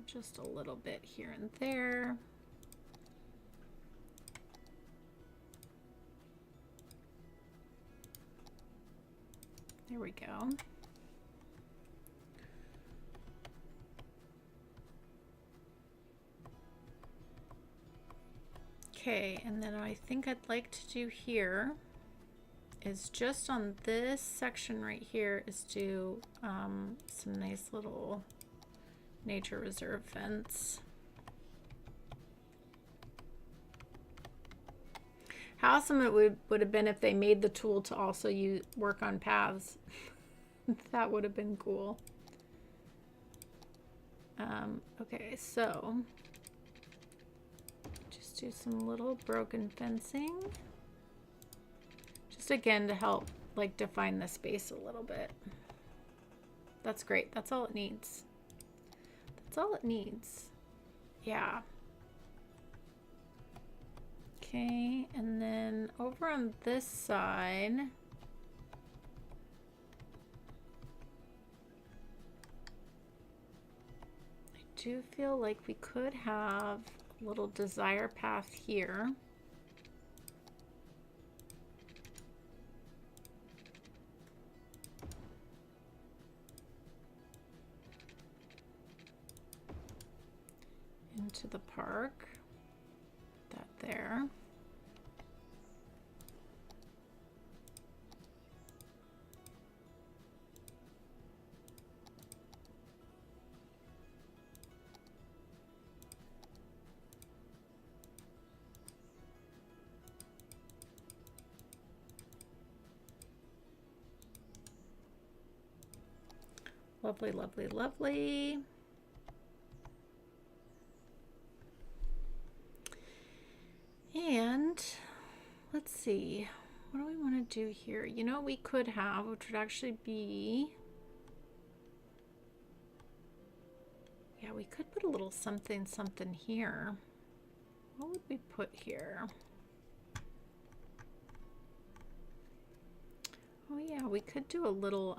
Just a little bit here and there. There we go. Okay, and then I think I'd like to do here is just on this section right here is do some nice little nature reserve fence. How awesome it would have been if they made the tool to also work on paths. That would have been cool. Okay, so just do some little broken fencing. Just again to help like define the space a little bit. That's great. That's all it needs. That's all it needs. Yeah. Okay, and then over on this side, I do feel like we could have a little desire path here. Into the park. That there. Lovely, lovely, lovely. And let's see, what do we want to do here? You know what we could have, which would actually be, yeah, we could put a little something something here. What would we put here? Oh yeah, we could do a little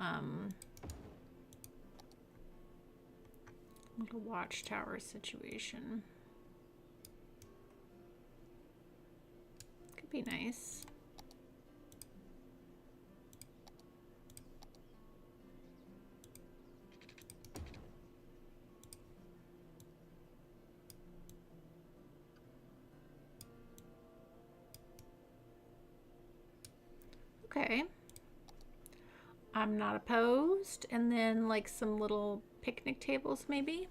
watchtower situation. Could be nice. Okay. I'm not opposed. And then like some little picnic tables maybe.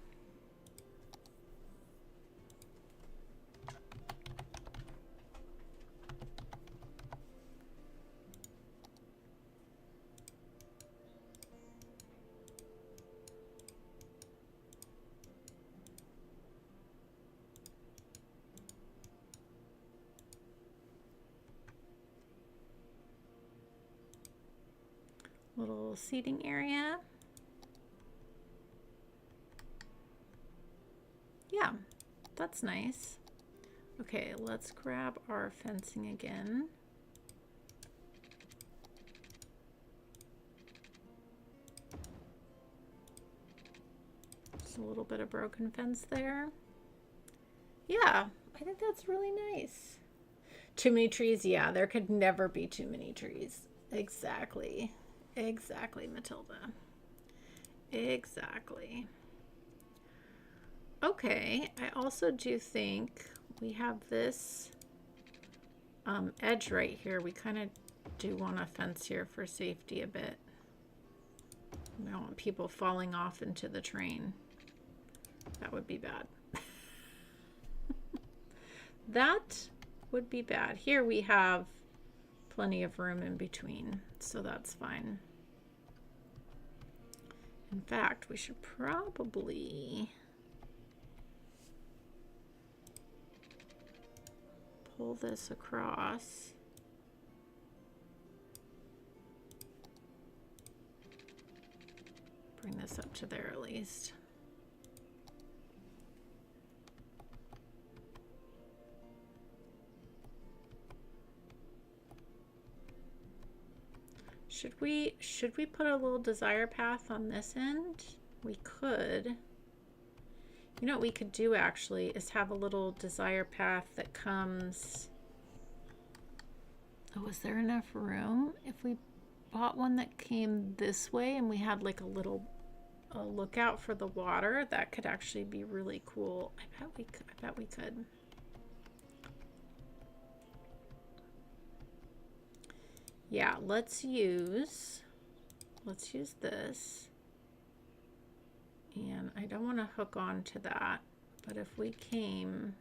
Little seating area. Yeah, that's nice. Okay, let's grab our fencing again. Just a little bit of broken fence there. Yeah, I think that's really nice. Too many trees? Yeah, there could never be too many trees. Exactly. Exactly, Matilda. Exactly. Okay, I also do think we have this edge right here. We kind of do want a fence here for safety a bit. We don't want people falling off into the train. That would be bad. That would be bad. Here we have plenty of room in between, so that's fine. In fact, we should probably pull this across. Bring this up to there at least. Should we put a little desire path on this end? We could. You know what we could do actually is have a little desire path that comes. Oh, is there enough room? If we bought one that came this way and we had like a little lookout for the water, that could actually be really cool. I bet we could. Yeah, let's use this. And I don't want to hook on to that, but if we came,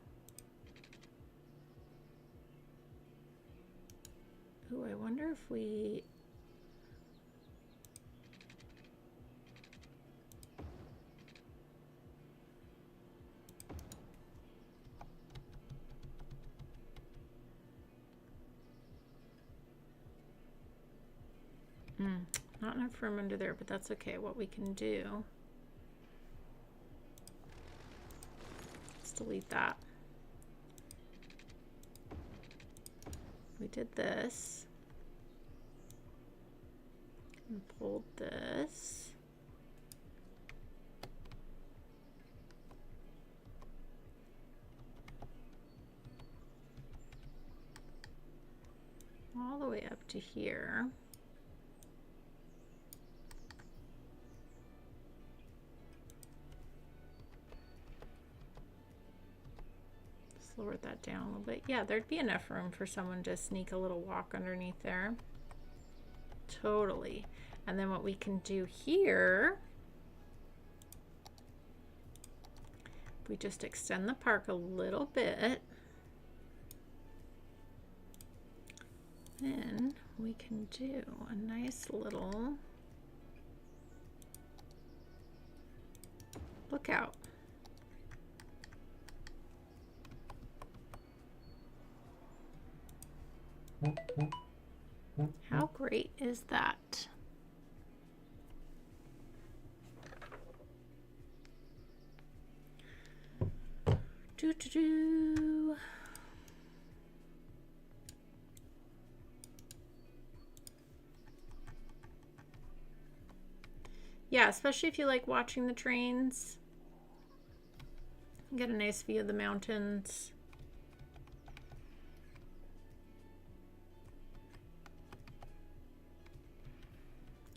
ooh, I wonder if we, not enough room under there, but that's okay. What we can do, let's delete that. We did this and pulled this. All the way up to here. Lower that down a little bit. Yeah, there'd be enough room for someone to sneak a little walk underneath there. Totally. And then what we can do here, we just extend the park a little bit. Then we can do a nice little lookout. How great is that? Doo-doo-doo. Yeah, especially if you like watching the trains. Get a nice view of the mountains.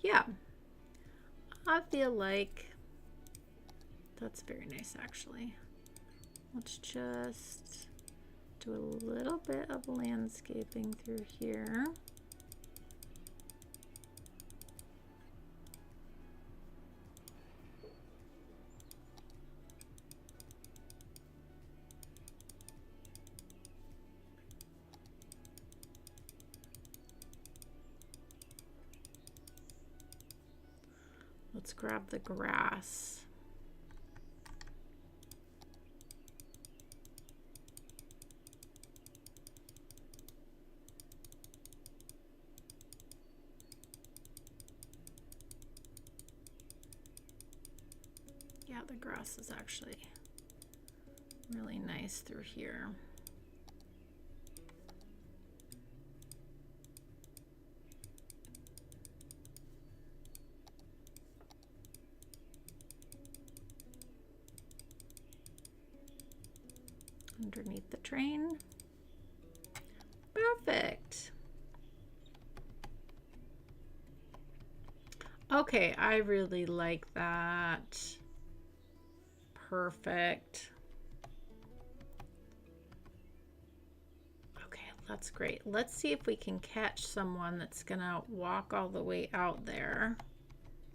Yeah, I feel like that's very nice actually. Let's just do a little bit of landscaping through here. Let's grab the grass. Yeah, the grass is actually really nice through here. Underneath the train. Perfect. Okay, I really like that. Perfect. Okay, that's great. Let's see if we can catch someone that's gonna walk all the way out there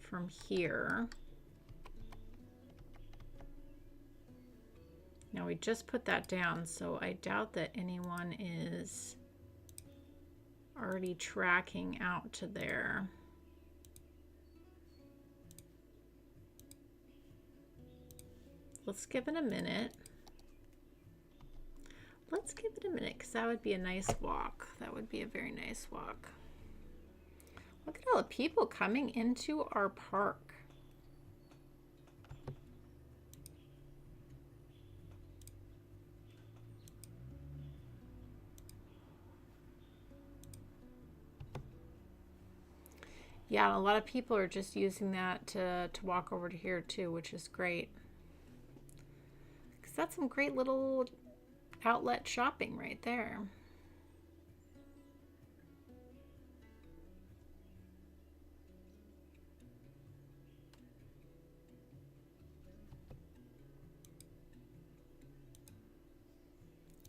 from here. Now we just put that down, so I doubt that anyone is already tracking out to there. Let's give it a minute. Let's give it a minute because that would be a nice walk. That would be a very nice walk. Look at all the people coming into our park. Yeah, a lot of people are just using that to walk over to here too, which is great. Because that's some great little outlet shopping right there.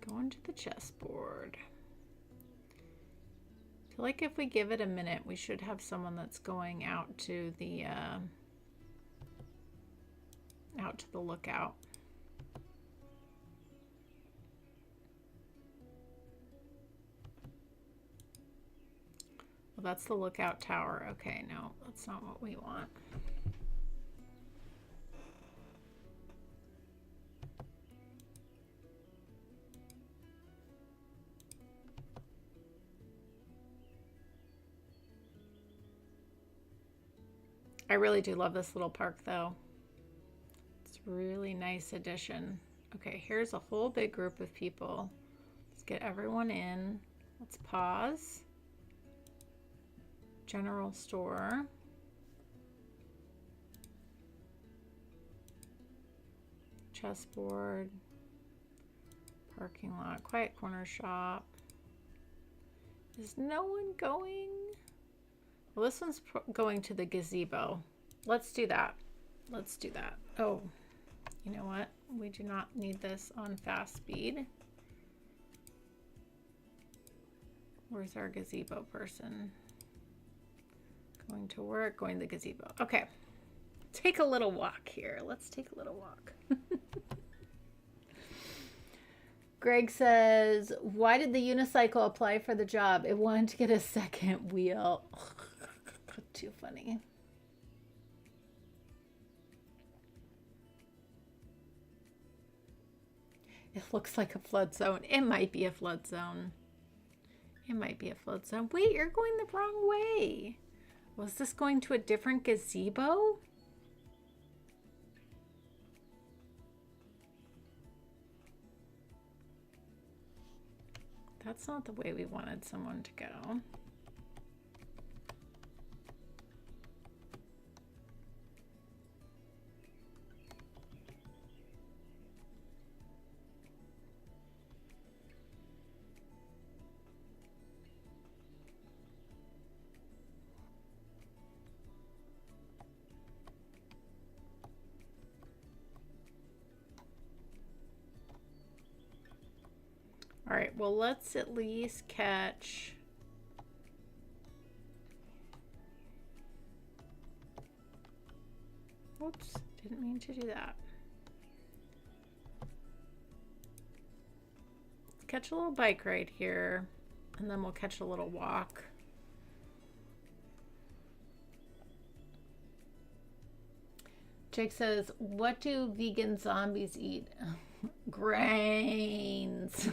Going to the chessboard. feel like if we give it a minute, we should have someone that's going out to the lookout. Well, that's the lookout tower. Okay, no, that's not what we want. I really do love this little park though. It's a really nice addition. Okay, here's a whole big group of people. Let's get everyone in. Let's pause. General store. Chessboard. Parking lot. Quiet corner shop. Is no one going? Well, this one's going to the gazebo. Let's do that. Let's do that. Oh, you know what? We do not need this on fast speed. Where's our gazebo person? Going to work, going to the gazebo. Okay, take a little walk here. Let's take a little walk. Greg says, why did the unicycle apply for the job? It wanted to get a second wheel. Too funny. It looks like a flood zone. It might be a flood zone. It might be a flood zone. Wait, you're going the wrong way. Was this going to a different gazebo? That's not the way we wanted someone to go. All right, well, let's at least catch whoops, didn't mean to do that. Let's catch a little bike ride here, and then we'll catch a little walk. Jake says, what do vegan zombies eat? Grains.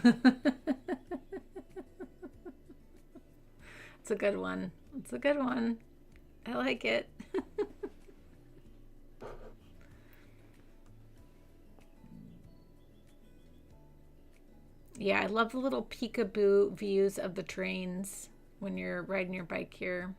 It's a good one. It's a good one. I like it. Yeah, I love the little peekaboo views of the trains when you're riding your bike here.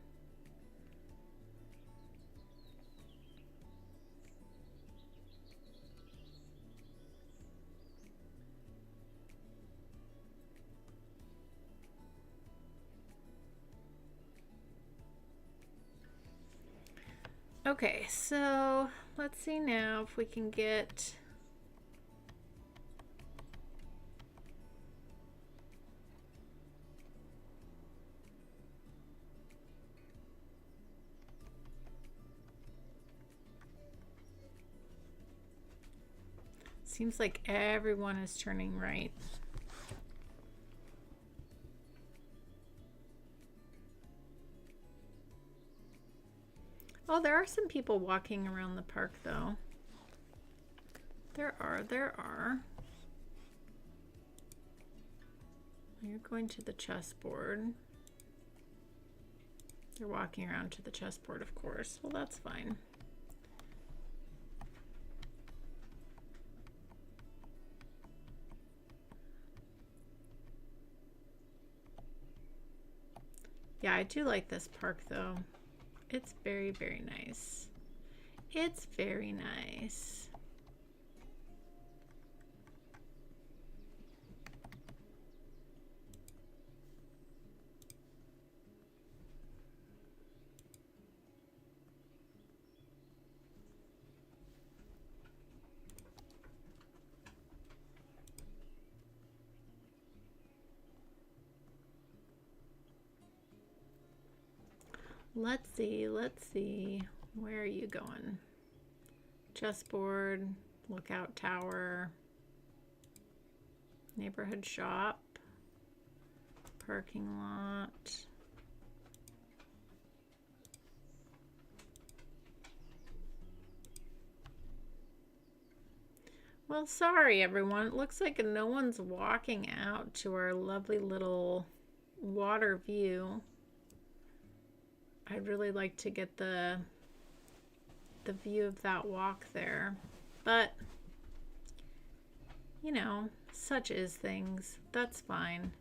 Okay, so let's see now if we can get seems like everyone is turning right. Oh, there are some people walking around the park, though. There are. You're going to the chessboard. They're walking around to the chessboard, of course. Well, that's fine. Yeah, I do like this park, though. It's very, very nice. It's very nice. Let's see. Where are you going? Chessboard, lookout tower, neighborhood shop, parking lot. Well, sorry everyone. It looks like no one's walking out to our lovely little water view. I'd really like to get the view of that walk there. But, you know, such is things. That's fine.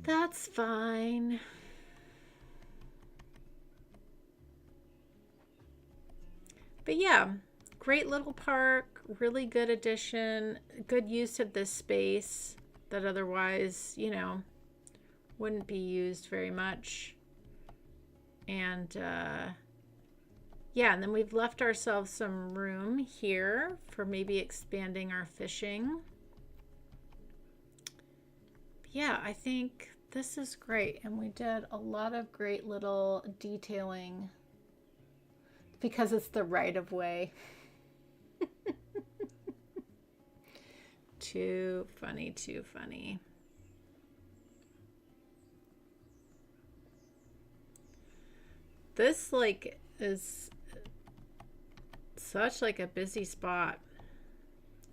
That's fine. But yeah, great little park, really good addition, good use of this space that otherwise, you know, wouldn't be used very much. And yeah, and then we've left ourselves some room here for maybe expanding our fishing. Yeah, I think this is great. And we did a lot of great little detailing because it's the right of way. Too funny, too funny. This like is such like a busy spot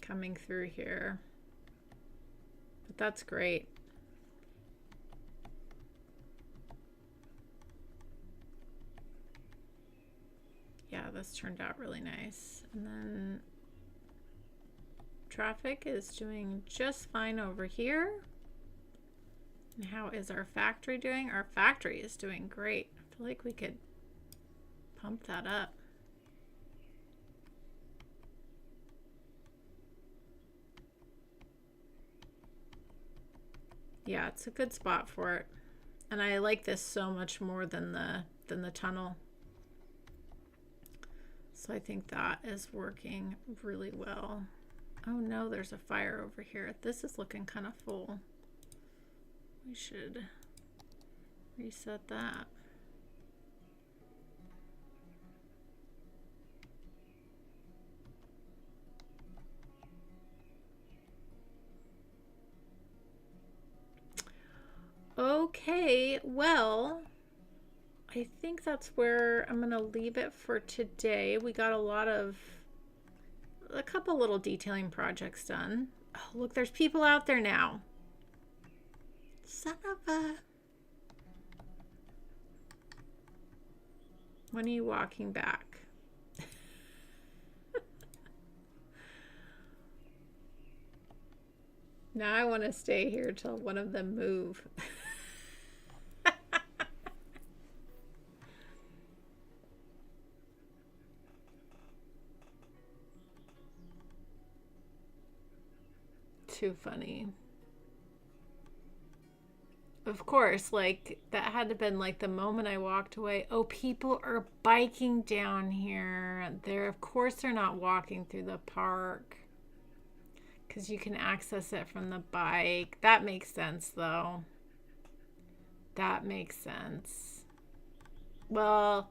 coming through here. But that's great. Yeah, this turned out really nice. And then traffic is doing just fine over here. And how is our factory doing? Our factory is doing great. I feel like we could pump that up. Yeah, it's a good spot for it. And I like this so much more than the tunnel. So I think that is working really well. Oh no, there's a fire over here. This is looking kind of full. We should reset that. Okay, well, I think that's where I'm gonna leave it for today. We got a couple little detailing projects done. Oh, look, there's people out there now. Son of a... When are you walking back? Now I want to stay here till one of them move. Too funny. Of course, like that had to have been like the moment I walked away. Oh, people are biking down here. Of course they're not walking through the park because you can access it from the bike. That makes sense though. That makes sense. Well,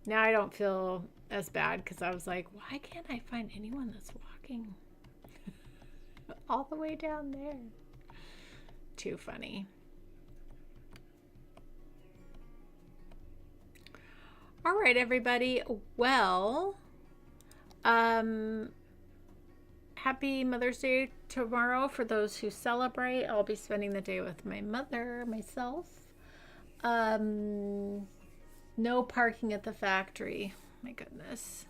now I don't feel as bad because I was like, why can't I find anyone that's walking all the way down there? Too funny. All right, everybody. Well, happy Mother's Day tomorrow for those who celebrate. I'll be spending the day with my mother, myself. No parking at the factory. My goodness.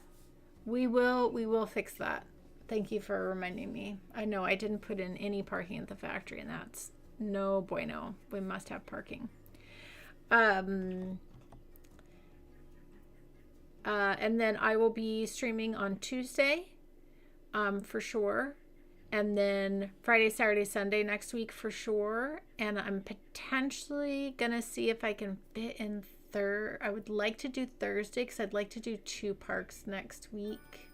We will fix that. Thank you for reminding me. I know I didn't put in any parking at the factory, and that's no bueno. We must have parking. And then I will be streaming on Tuesday, for sure. And then Friday, Saturday, Sunday next week for sure. And I'm potentially going to see if I can fit in I would like to do Thursday because I'd like to do 2 parks next week.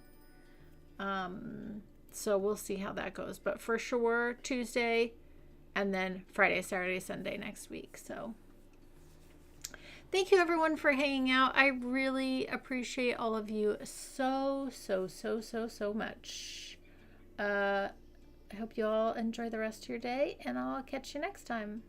So we'll see how that goes. But for sure, Tuesday and then Friday, Saturday, Sunday next week. So Thank you everyone for hanging out. I really appreciate all of you so much. I hope you all enjoy the rest of your day, and I'll catch you next time.